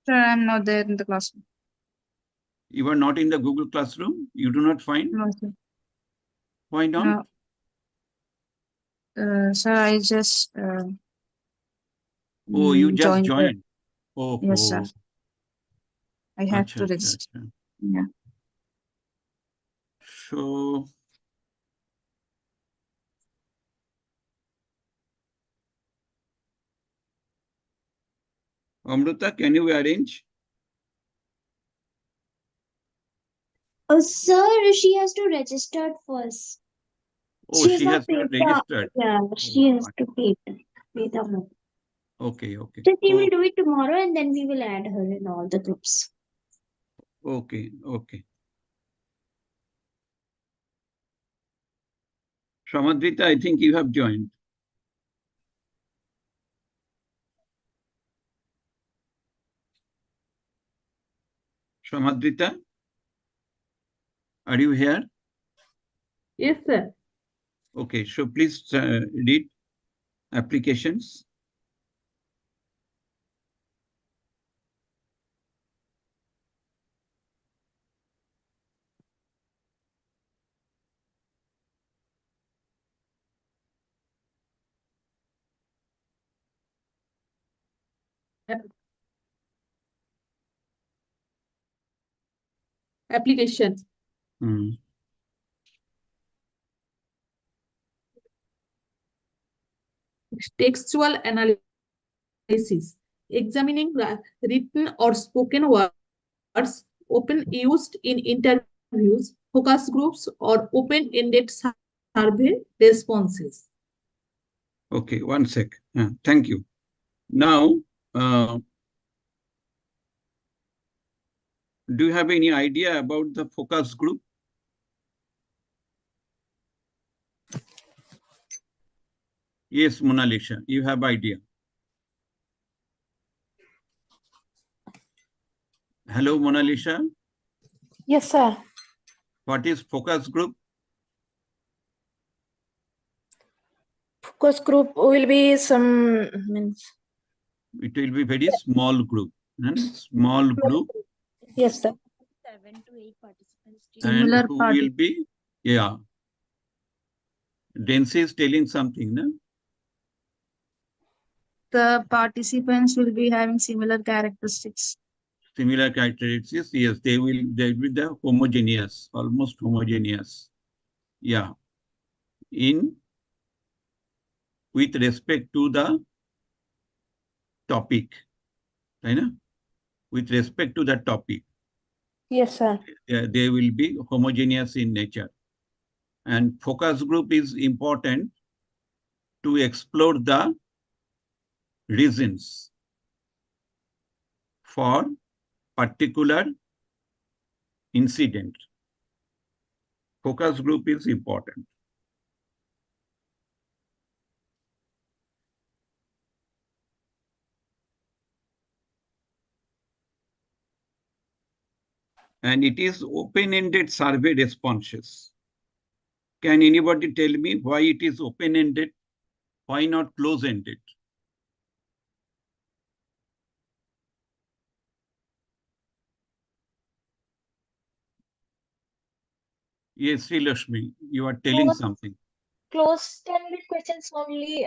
Sir, I'm not there in the classroom. You are not in the Google Classroom? You do not find? No, sir. Why not? No. Sir, I just Oh, you just joined. Oh, yes, sir. I have to register. Yeah. So Amrita, can you arrange? Sir, she has to register first. Oh, she has not registered. Yeah, she has to pay the amount. Okay, okay. So she will do it tomorrow and then we will add her in all the groups. Okay, okay. Shamadrita, I think you have joined. Shamadrita, are you here? Yes, sir. Okay, so please read applications. Application. Textual analysis, examining written or spoken words, often used in interviews, focus groups, or open-ended survey responses. Okay, one sec. Thank you. Now, do you have any idea about the focus group? Yes, Mona Lisa, you have idea. Hello, Mona Lisa. Yes, sir. What is focus group? Focus group will be some means. It will be very small group. Small group. Yes, sir. 7 to 8 participants. And who will be? Yeah. Densi is telling something, no? The participants will be having similar characteristics. Similar characteristics, yes, they will be the homogeneous, almost homogeneous. Yeah. With respect to the topic, right? With respect to the topic. Yes, sir. They will be homogeneous in nature. And focus group is important to explore the reasons for particular incident. Focus group is important. And it is open-ended survey responses. Can anybody tell me why it is open-ended? Why not close-ended? Yes, Sri Lakshmi, you are telling something. Closed-ended questions only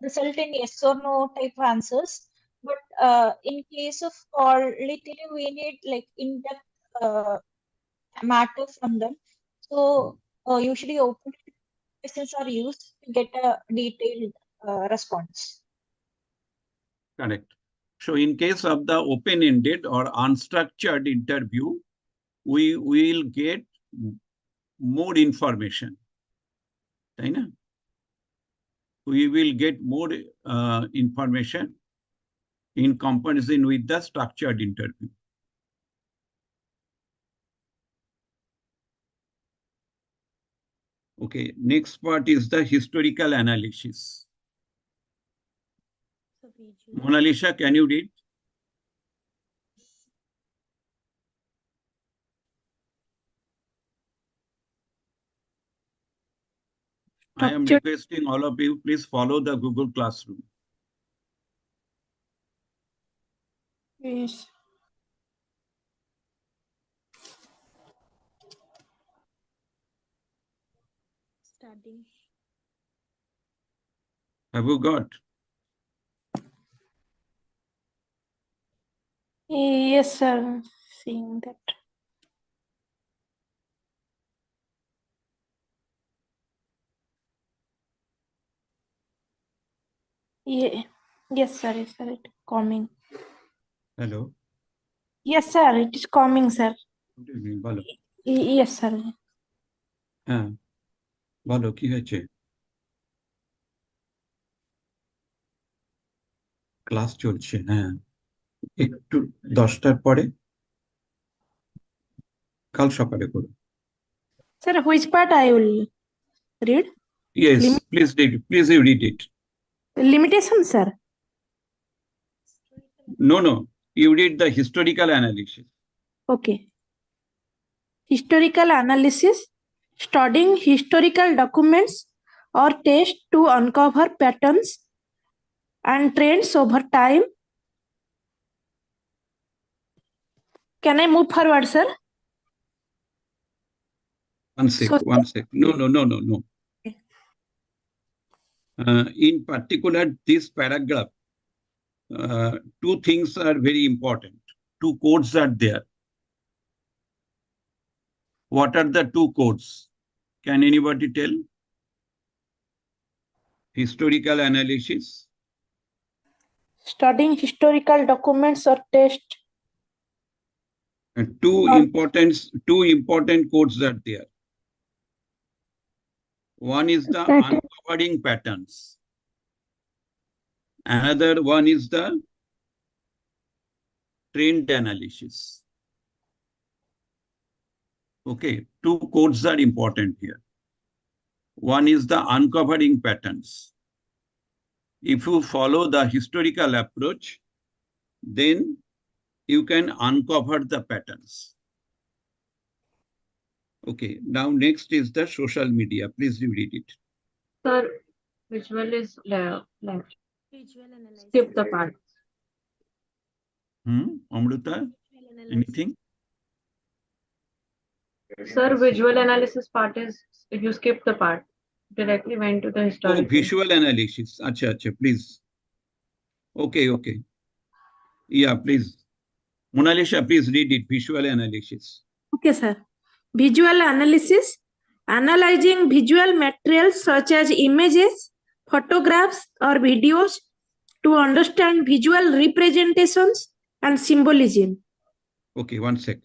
result in yes or no type answers. But in case of qualitative, we need like in-depth matter from them. So usually open questions are used to get a detailed response. Correct. So in case of the open-ended or unstructured interview, we will get more information. তাই না? We will get more information in comparison with the structured interview. Okay, next part is the historical analysis. Mona Lisa, can you read? I am requesting all of you, please follow the Google Classroom. Yes. Studying. Have you got? Yes, sir. Seeing that. Yeah. Yes, sir. Yes, sir. It coming. Hello. Yes, sir. It is coming, sir. Good evening, বলো। Yes, sir. হ্যাঁ, বলো কি হয়েছে? Class চলছে, হ্যাঁ। একটু 10টার পরে কাল সকালে করো। Sir, which part I will read? Yes, please read. Please you read it. Limitation, sir. No. You read the historical analysis. Okay. Historical analysis, studying historical documents or text to uncover patterns and trends over time. Can I move forward, sir? One sec. No. Okay. In particular, this paragraph, two things are very important. Two codes are there. What are the two codes? Can anybody tell? Historical analysis. Studying historical documents or text. Two important codes are there. One is the uncovering patterns. Another one is the trend analysis. Okay, two codes are important here. One is the uncovering patterns. If you follow the historical approach, then you can uncover the patterns. Okay, now next is the social media. Please you read it. Sir, visual is left. Visual analysis. Skip the part. Amruta, anything? Sir, visual analysis part is, you skip the part. Directly went to the historical. Oh, visual analysis. Acha, please. Okay. Yeah, please. Mona Lisa, please read it. Visual analysis. Okay, sir. Visual analysis, analyzing visual materials such as images, photographs, or videos to understand visual representations and symbolism. Okay, one sec.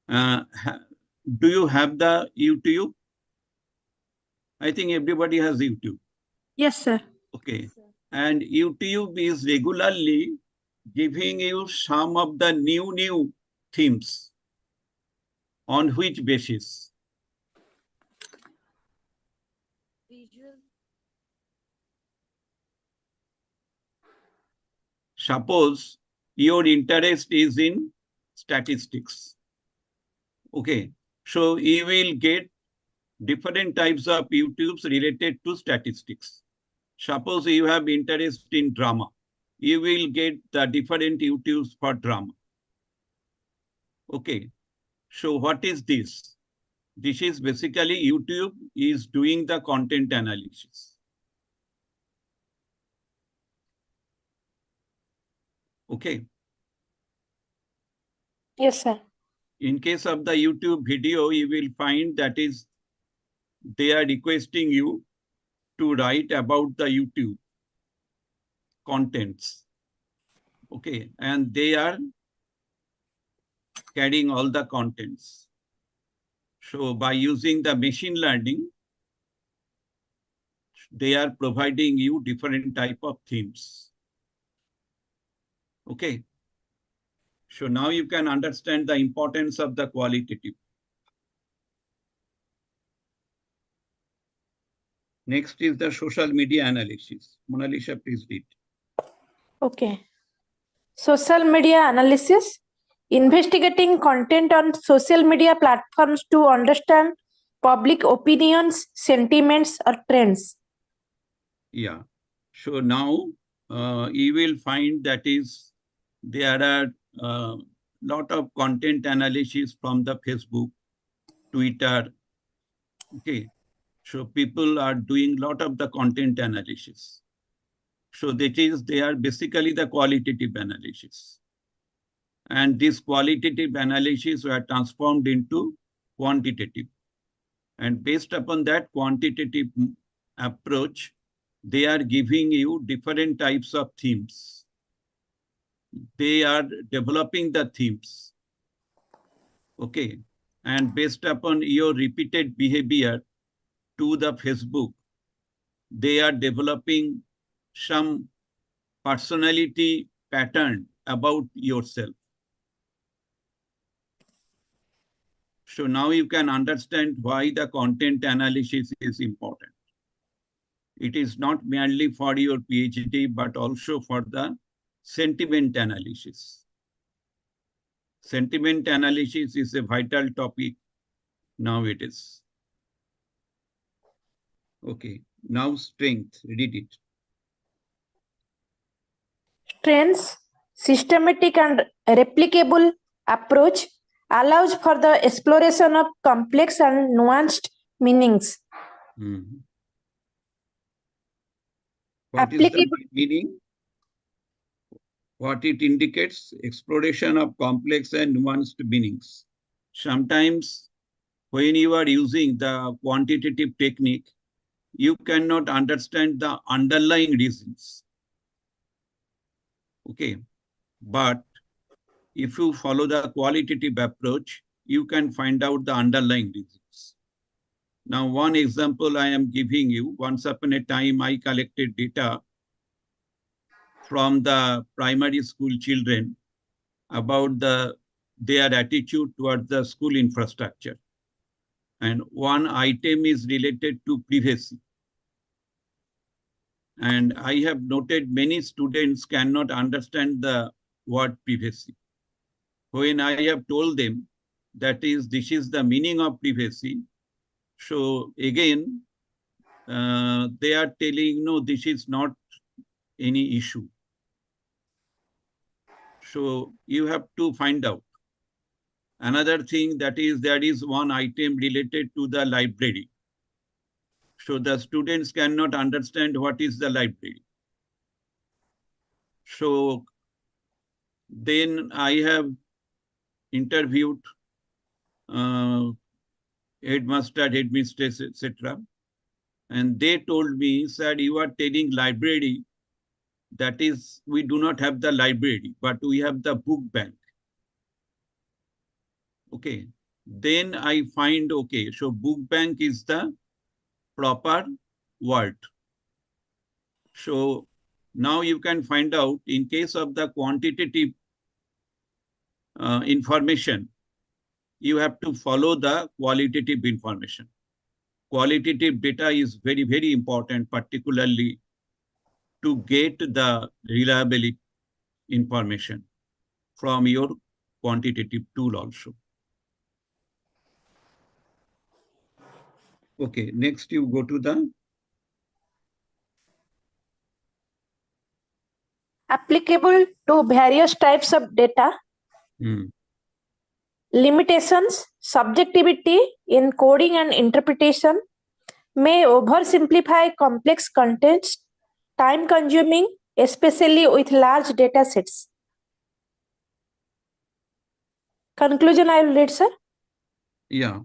Do you have the YouTube? I think everybody has YouTube. Yes, sir. Okay. And YouTube is regularly giving you some of the new themes. On which basis? Visual. Suppose your interest is in statistics. Okay. So you will get different types of YouTubes related to statistics. Suppose you have interest in drama. You will get the different YouTubes for drama. Okay. So what is this? This is basically YouTube is doing the content analysis. Okay. Yes, sir. In case of the YouTube video, you will find that is they are requesting you to write about the YouTube contents. Okay, and they are carrying all the contents. So by using the machine learning, they are providing you different type of themes. Okay. So now you can understand the importance of the qualitative. Next is the social media analysis. Mona Lisa, please read. Okay. Social media analysis, investigating content on social media platforms to understand public opinions, sentiments, or trends. Yeah. So now you will find that is there are lot of content analysis from the Facebook, Twitter. Okay. So people are doing lot of the content analysis. So they are basically the qualitative analysis. And this qualitative analysis were transformed into quantitative. And based upon that quantitative approach, they are giving you different types of themes. They are developing the themes. Okay. And based upon your repeated behavior to the Facebook, they are developing some personality pattern about yourself. So now you can understand why the content analysis is important. It is not merely for your PhD, but also for the sentiment analysis. Sentiment analysis is a vital topic nowadays. Okay, now strength, read it. Strengths, systematic and replicable approach allows for the exploration of complex and nuanced meanings. What is the meaning? What it indicates? Exploration of complex and nuanced meanings. Sometimes when you are using the quantitative technique, you cannot understand the underlying reasons. Okay, but if you follow the qualitative approach, you can find out the underlying reasons. Now, one example I am giving you, once upon a time, I collected data from the primary school children about their attitude towards the school infrastructure. And one item is related to privacy. And I have noted many students cannot understand the word privacy. When I have told them this is the meaning of privacy, so again, they are telling, no, this is not any issue. So you have to find out. Another thing that is, there is one item related to the library. So the students cannot understand what is the library. So then I have interviewed headmaster, headmistress, etc. And they told me, sir, you are telling library. That is, we do not have the library, but we have the book bank. Okay. Then I find, okay, so book bank is the proper word. So now you can find out in case of the quantitative information, you have to follow the qualitative information. Qualitative data is very, very important, particularly to get the reliable information from your quantitative tool also. Okay, next you go to the applicable to various types of data. Limitations, subjectivity in coding and interpretation may oversimplify complex contents, time consuming, especially with large data sets. Conclusion I will read, sir. Yeah.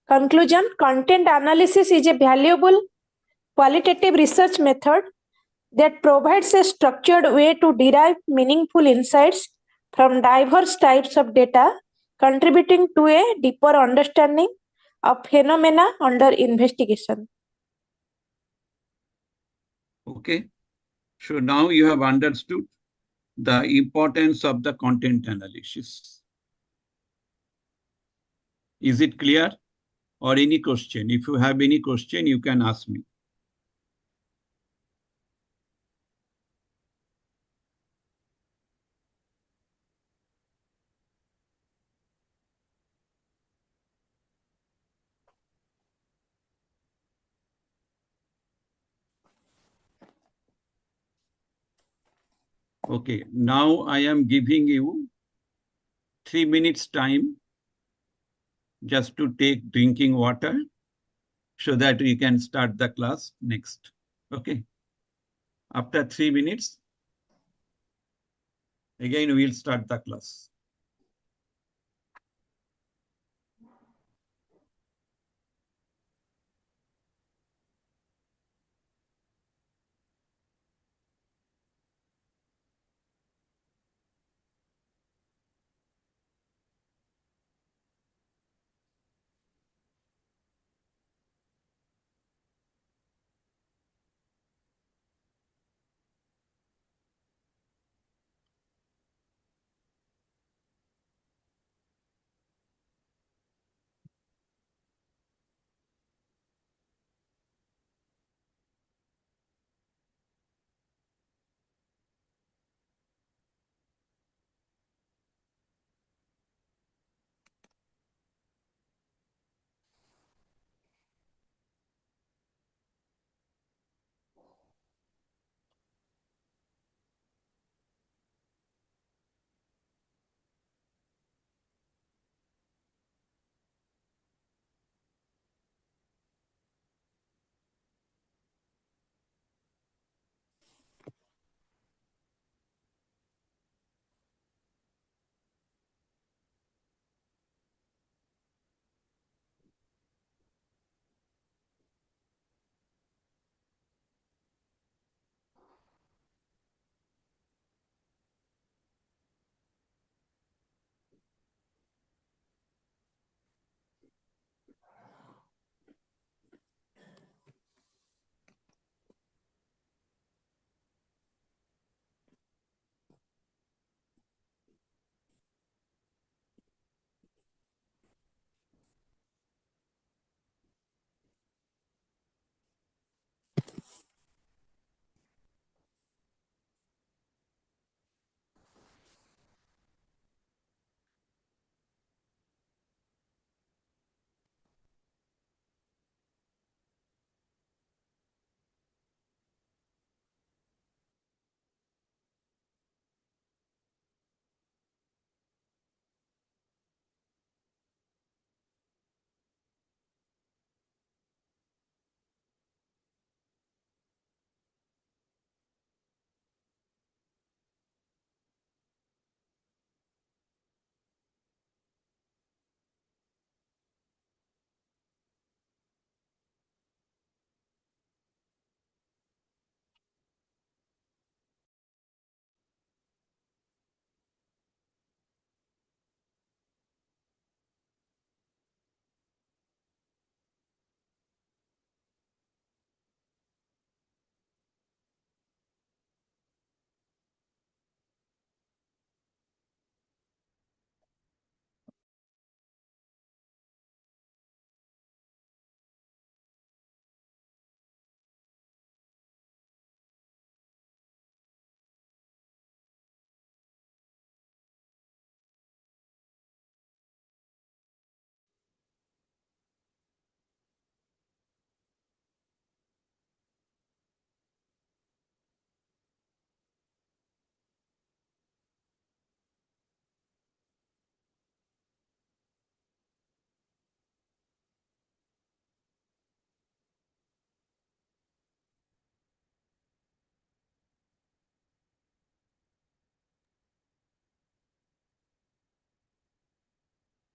Conclusion: content analysis is a valuable qualitative research method that provides a structured way to derive meaningful insights from diverse types of data, contributing to a deeper understanding of phenomena under investigation. Okay. So now you have understood the importance of the content analysis. Is it clear? Or any question? If you have any question, you can ask me. Okay, now I am giving you 3 minutes time just to take drinking water so that we can start the class next. Okay. After 3 minutes, again, we'll start the class.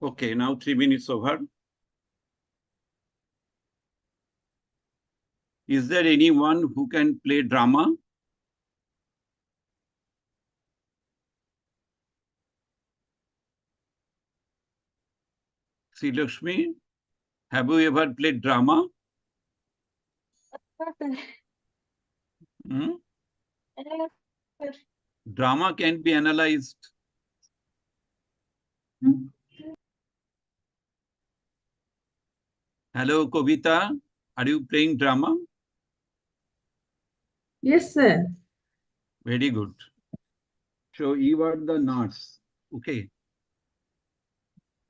Okay, now 3 minutes over. Is there anyone who can play drama? See, Lakshmi, have you ever played drama? Hmm? Drama can be analyzed. Hello, Kavita. Are you playing drama? Yes, sir. Very good. So you are the nurse. Okay.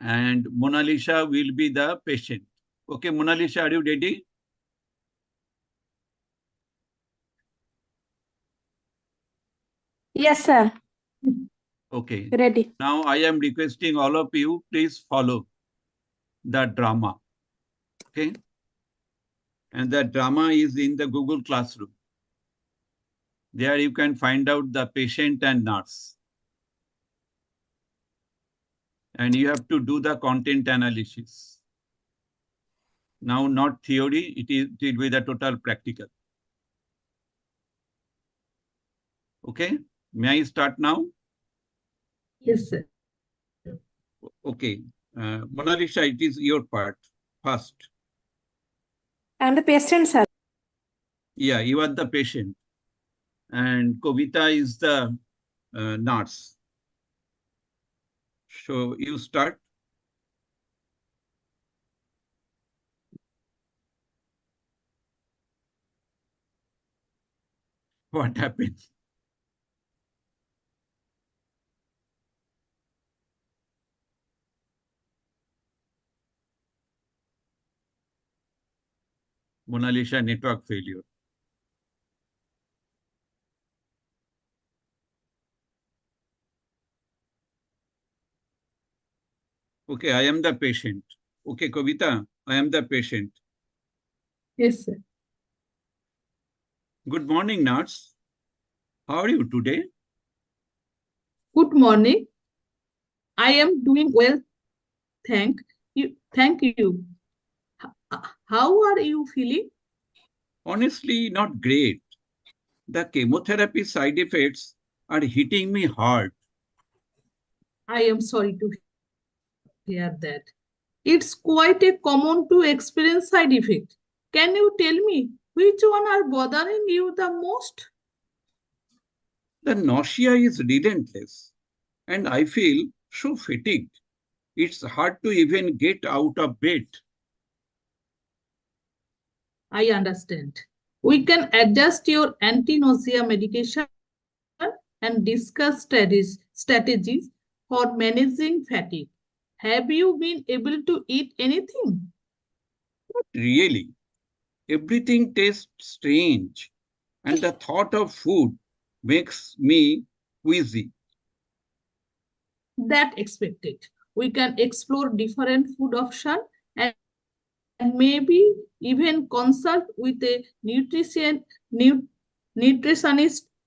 And Mona Lisa will be the patient. Okay, Mona Lisa, are you ready? Yes, sir. Okay. Ready. Now I am requesting all of you, please follow the drama. Okay. And the drama is in the Google Classroom. There you can find out the patient and nurse. And you have to do the content analysis. Now, not theory, it will be the total practical. Okay. May I start now? Yes, sir. Okay. Mona Lisa, it is your part first. And the patient, sir. Yeah, you are the patient. And Kavita is the nurse. So you start. What happened? Mona Lisa network failure. Okay, I am the patient. Okay, Kavita, I am the patient. Yes, sir. Good morning, nurse. How are you today? Good morning. I am doing well. Thank you. Thank you. How are you feeling? Honestly, not great. The chemotherapy side effects are hitting me hard. I am sorry to hear that. It's quite a common to experience side effect. Can you tell me which one are bothering you the most? The nausea is relentless, and I feel so fatigued. It's hard to even get out of bed. I understand. We can adjust your anti-nausea medication and discuss strategies for managing fatigue. Have you been able to eat anything? Really, everything tastes strange, and the thought of food makes me queasy. That expected. We can explore different food options and maybe even consult with a nutritionist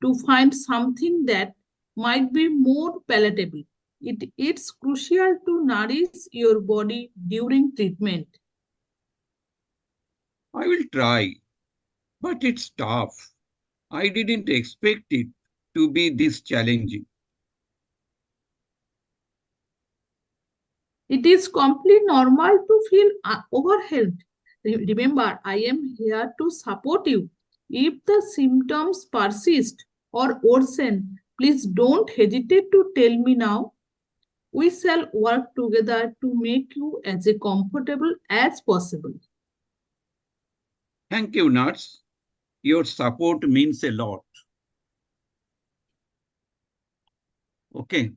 to find something that might be more palatable. It's crucial to nourish your body during treatment. I will try, but it's tough. I didn't expect it to be this challenging. It is completely normal to feel overwhelmed. Remember, I am here to support you. If the symptoms persist or worsen, please don't hesitate to tell me now. We shall work together to make you as comfortable as possible. Thank you, nurse. Your support means a lot. Okay.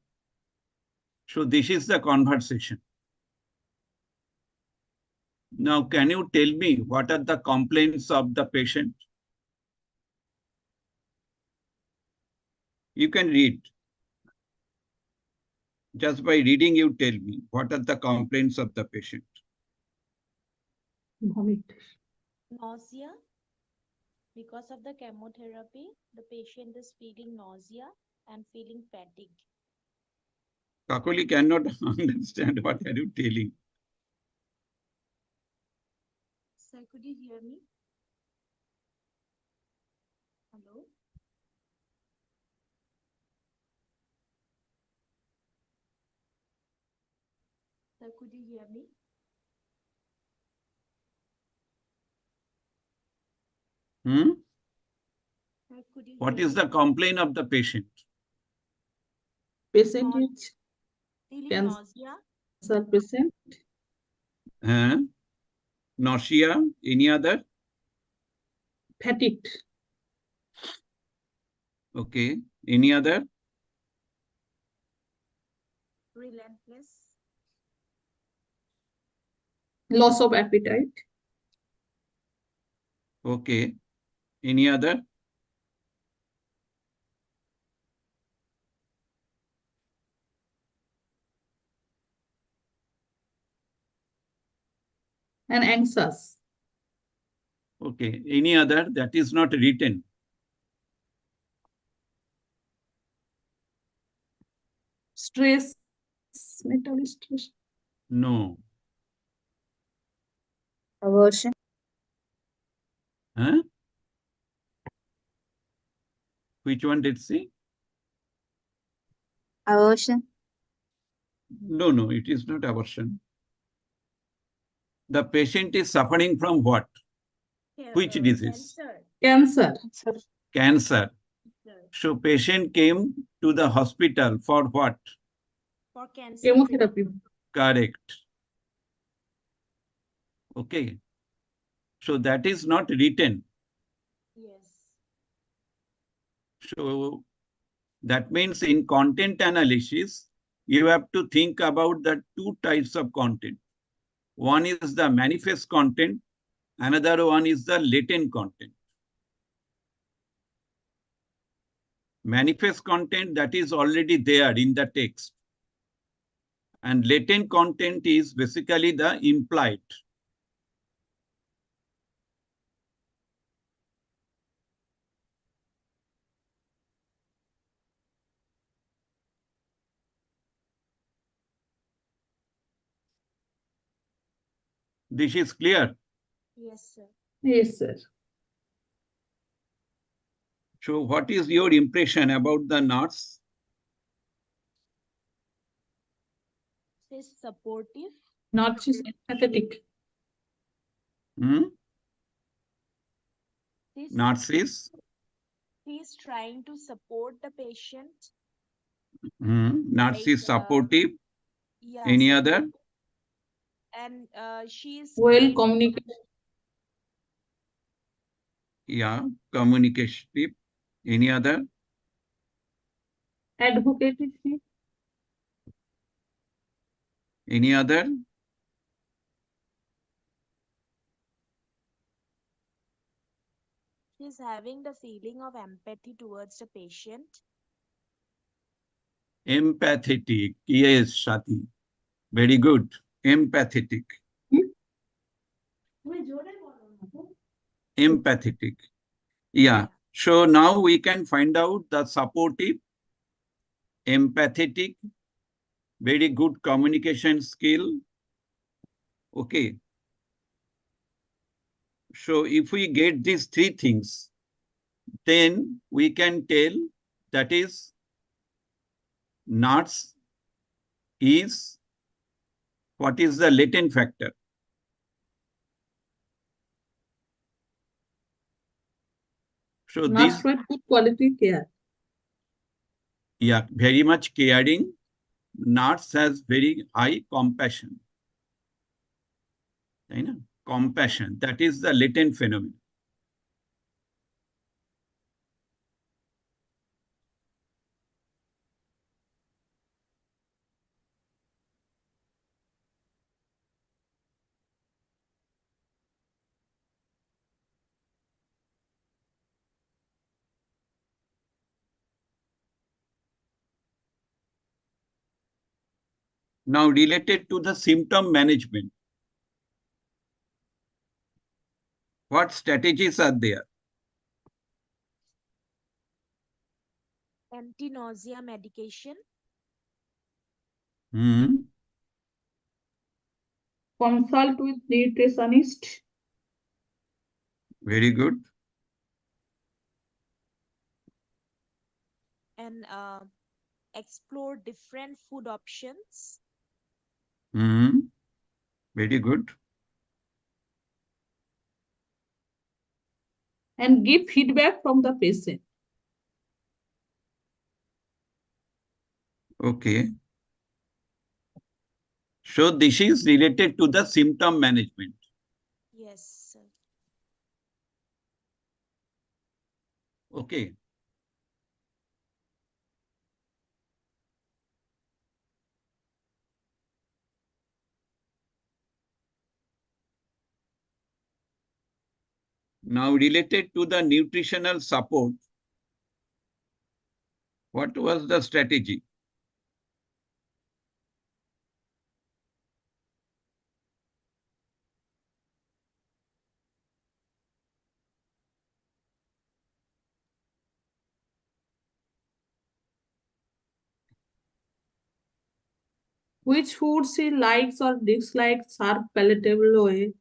So this is the conversation. Now, can you tell me what are the complaints of the patient? You can read. Just by reading, you tell me what are the complaints of the patient. Vomit. Nausea. Because of the chemotherapy, the patient is feeling nausea and feeling fatigue. Kakoli cannot understand what are you telling. Sir, could you hear me? Hello? Sir, could you hear me? Sir, could you What hear is me? the complaint of the patient? Patient is Feeling nausea, cancer patient. Nausea, any other? Fatigue. Okay, any other? relentless, Loss of appetite. Okay, any other? And anxious. Okay, any other that is not written? Stress. Mental stress. No. Aversion. Huh? Which one did see? Aversion. No, it is not aversion. The patient is suffering from what? Which disease? cancer. Cancer. Cancer. So patient came to the hospital for what? For cancer. Chemotherapy. Correct. Okay. So that is not written. Yes. So that means in content analysis, you have to think about the two types of content. One is the manifest content, another one is the latent content. Manifest content that is already there in the text. And latent content is basically the implied. This is clear. Yes, sir. Yes, sir. So what is your impression about the nurse? She's supportive. Not just empathetic. Nurse is? She's trying to support the patient. Nurse is supportive. Yeah, Any sir. other? And she's Well communicated. Yeah, communicative. Any other? Advocated. Any other? she's having the feeling of empathy towards the patient. Empathetic. Yes, Shati. Very good. Empathetic. Empathetic. Yeah. So now we can find out the supportive, empathetic, very good communication skill. Okay. So if we get these three things, then we can tell that is nurse is, what is the latent factor? So Nurse this, provide good quality care. yeah, very much caring. Nurse has very high compassion. Compassion, that is the latent phenomenon. Now related to the symptom management, what strategies are there? Anti-nausea medication. Hmm. Consult with nutritionist. Very good. And explore different food options. Hmm. Very good. And give feedback from the patient. Okay. So this is related to the symptom management. Yes, sir. Okay. Now related to the nutritional support, what was the strategy? Which foods he likes or dislikes are palatable way.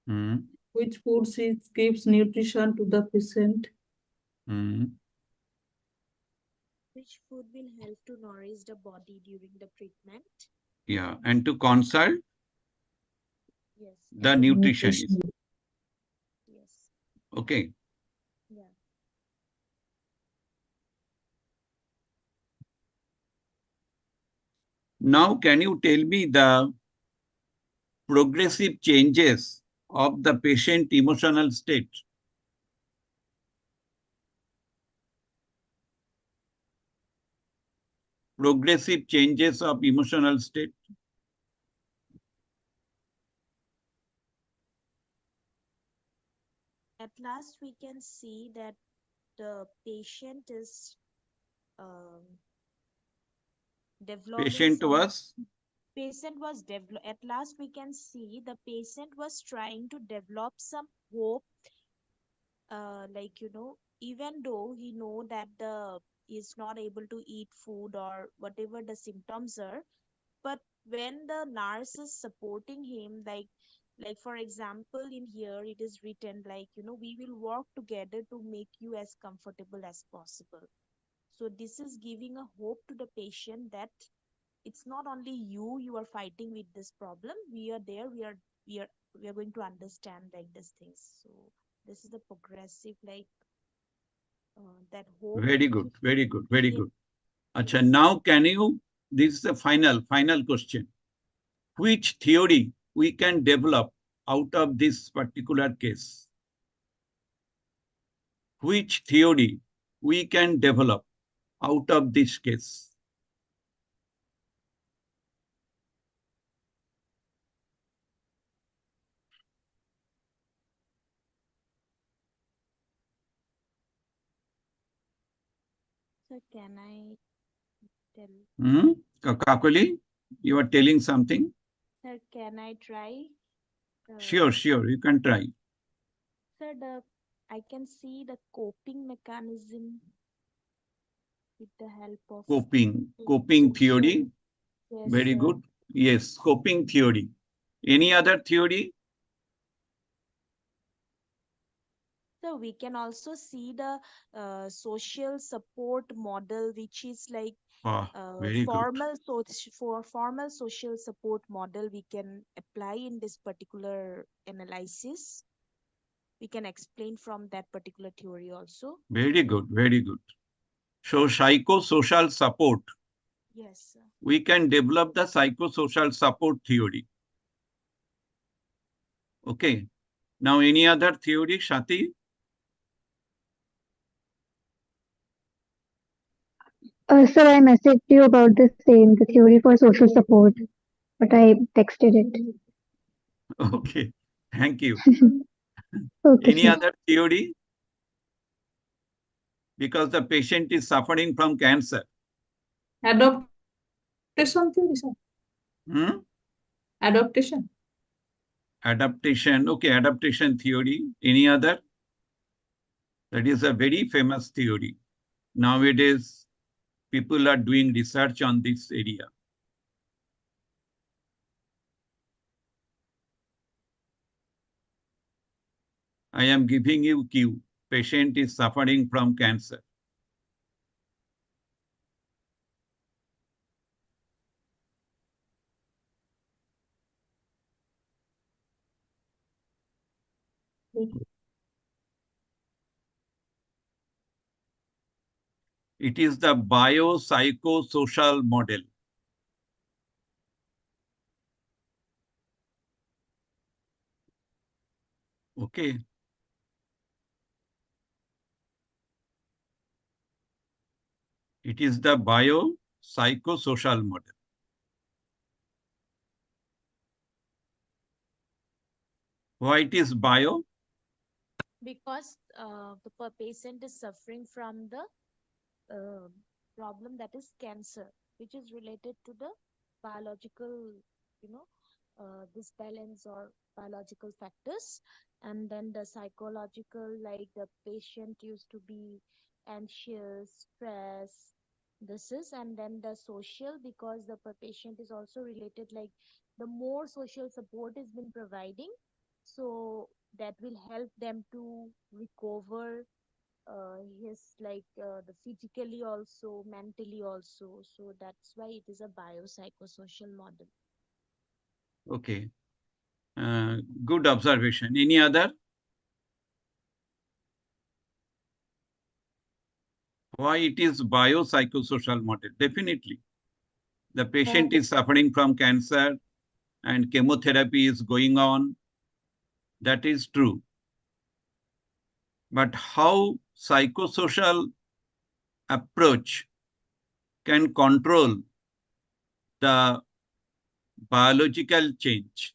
Hmm. Which foods he gives nutrition to the patient. Hmm. Which food will help to nourish the body during the treatment? Yeah, and to consult Yes. the And nutritionist. yes. Okay. Yeah. Now, can you tell me the progressive changes of the patient emotional state? Progressive changes of emotional state. At last, we can see that the patient is developing Patient some. was Patient was develop. At last, we can see the patient was trying to develop some hope. Like even though he know that the is not able to eat food or whatever the symptoms are, but when the nurse is supporting him, like for example in here it is written like we will work together to make you as comfortable as possible. So this is giving a hope to the patient that it's not only you are fighting with this problem. We are there. We are going to understand like these things. So this is the progressive like that hope. very good, very good, very Yes. good. Acha, Yes. now can you, this is the final question. Which theory we can develop out of this particular case? Which theory we can develop out of this case? So can I tell? Hmm? Kakuli, you are telling something? Sir, can I try? Sure, sure, you can try. Sir, I can see the coping mechanism with the help of Coping social. theory. Yes, Very sir. good. Yes, coping theory. Any other theory? So we can also see the social support model, which is like Very good. for formal social support model we can apply in this particular analysis. We can explain from that particular theory also. Very good. Very good. So psychosocial support. Yes, sir. We can develop the psychosocial support theory. Okay. Now, any other theory, Shati? Sir, I messaged you about the same, the theory for social support, but I texted it. Okay. Thank you. Okay, Any sir. other theory? Because the patient is suffering from cancer. Adaptation theory, sir. Hmm? Adaptation. Adaptation. Okay, adaptation theory. Any other? That is a very famous theory. Nowadays, people are doing research on this area. I am giving you cue. Patient is suffering from cancer. It is the biopsychosocial model. Okay. It is the biopsychosocial model. Why it is bio? Because the patient is suffering from the problem that is cancer, which is related to the biological, you know, this balance or biological factors. And then the psychological, like the patient used to be anxious, stress. This is, and then the social, because the patient is also related, like the more social support is been providing, so that will help them to recover his like the physically also, mentally also. So that's why it is a biopsychosocial model. Okay. Good observation. Any other? Why it is biopsychosocial model? Definitely. The patient is suffering from cancer and chemotherapy is going on. That is true. But how psychosocial approach can control the biological change?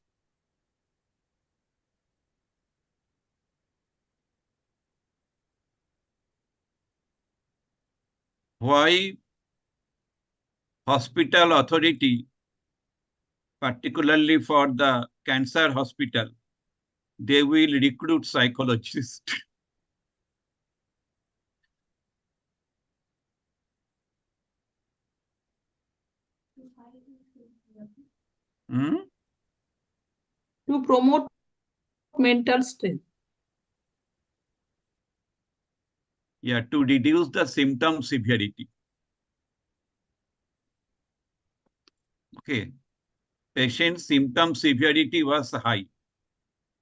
Why hospital authority, particularly for the cancer hospital, they will recruit psychologists? Hmm? To promote mental strength. Yeah, to reduce the symptom severity. Okay. Patient symptom severity was high.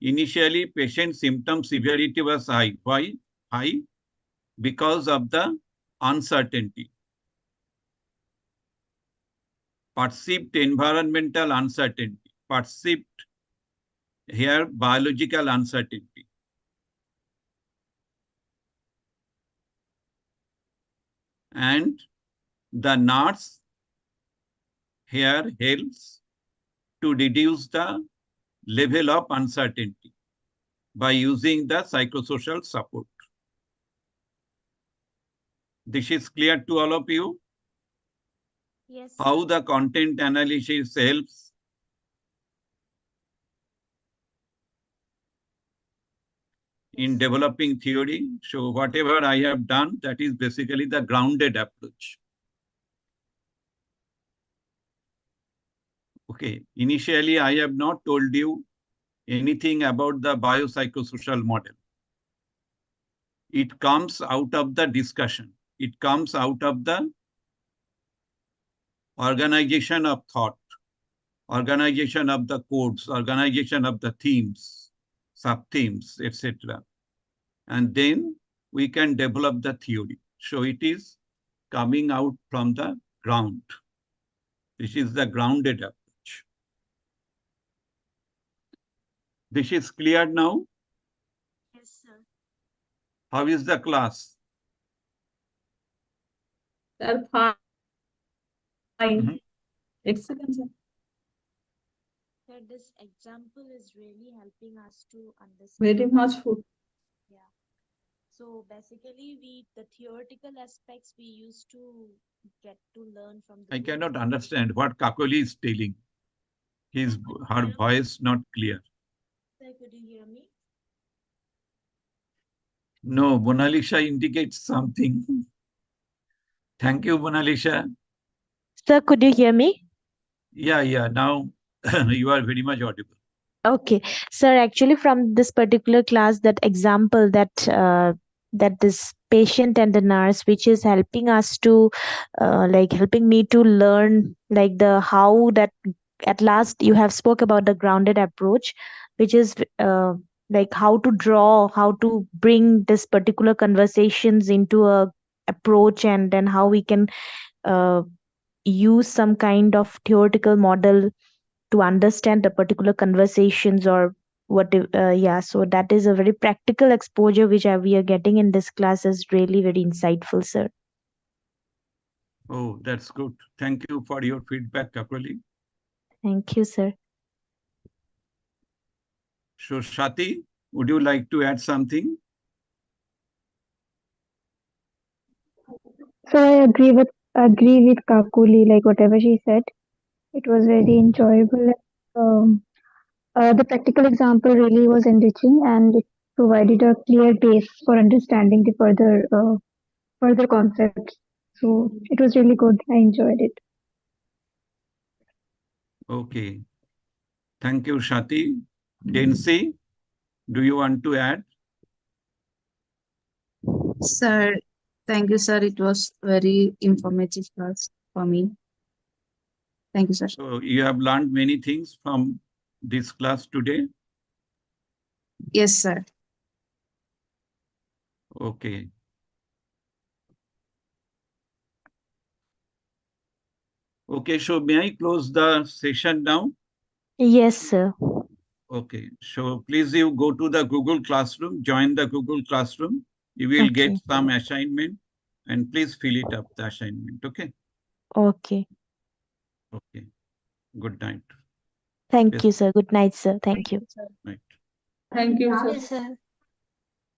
Initially, patient symptom severity was high. Why high? Because of the uncertainty. Perceived environmental uncertainty. Perceived here biological uncertainty. And the nurse here helps to reduce the level of uncertainty by using the psychosocial support. This is clear to all of you? Yes. How the content analysis helps in developing theory. So whatever I have done, that is basically the grounded approach. Okay, initially I have not told you anything about the biopsychosocial model. It comes out of the discussion. It comes out of the organization of thought, organization of the codes, organization of the themes, sub-themes, etc. And then we can develop the theory. So it is coming out from the ground. This is the grounded approach. This is clear now? Yes, sir. How is the class? Sir, fine. Mm-hmm. Excellent, sir. So this example is really helping us to understand. Very much good. Yeah. So basically, the theoretical aspects we used to get to learn from the I book. cannot understand what Kakoli is telling. Her voice not clear. Sir, could you hear me? No, Mona Lisa indicates something. Thank you, Mona Lisa. Sir, could you hear me? Yeah. Now you are very much audible. Okay, sir. Actually, from this particular class, that example that this patient and the nurse, which is helping us to, like helping me to learn like the how that at last you have spoke about the grounded approach, which is like how to draw, how to bring this particular conversations into a approach, and then how we can uh, use some kind of theoretical model to understand the particular conversations or what yeah, so that is a very practical exposure which we are getting in this class is really very insightful, sir. Oh, that's good. Thank you for your feedback, Kakoli. Thank you, sir. So, Shati, would you like to add something? So I agree with Kakuli, like whatever she said. It was very enjoyable. Um, the practical example really was enriching, and it provided a clear base for understanding the further concepts. So it was really good. I enjoyed it. Okay. Thank you, Shati. Densi, do you want to add? Sir, thank you, sir. It was very informative class for me. Thank you, sir. So you have learned many things from this class today? Yes, sir. Okay. Okay, so may I close the session now? Yes, sir. Okay, so please you go to the Google Classroom, join the Google Classroom. You will get Okay. some assignment and please fill it up, the assignment, okay? Okay. Okay, good night. Thank Yes, you, sir. Good night, sir. Thank you. night. Thank you, Thank sir. you, sir.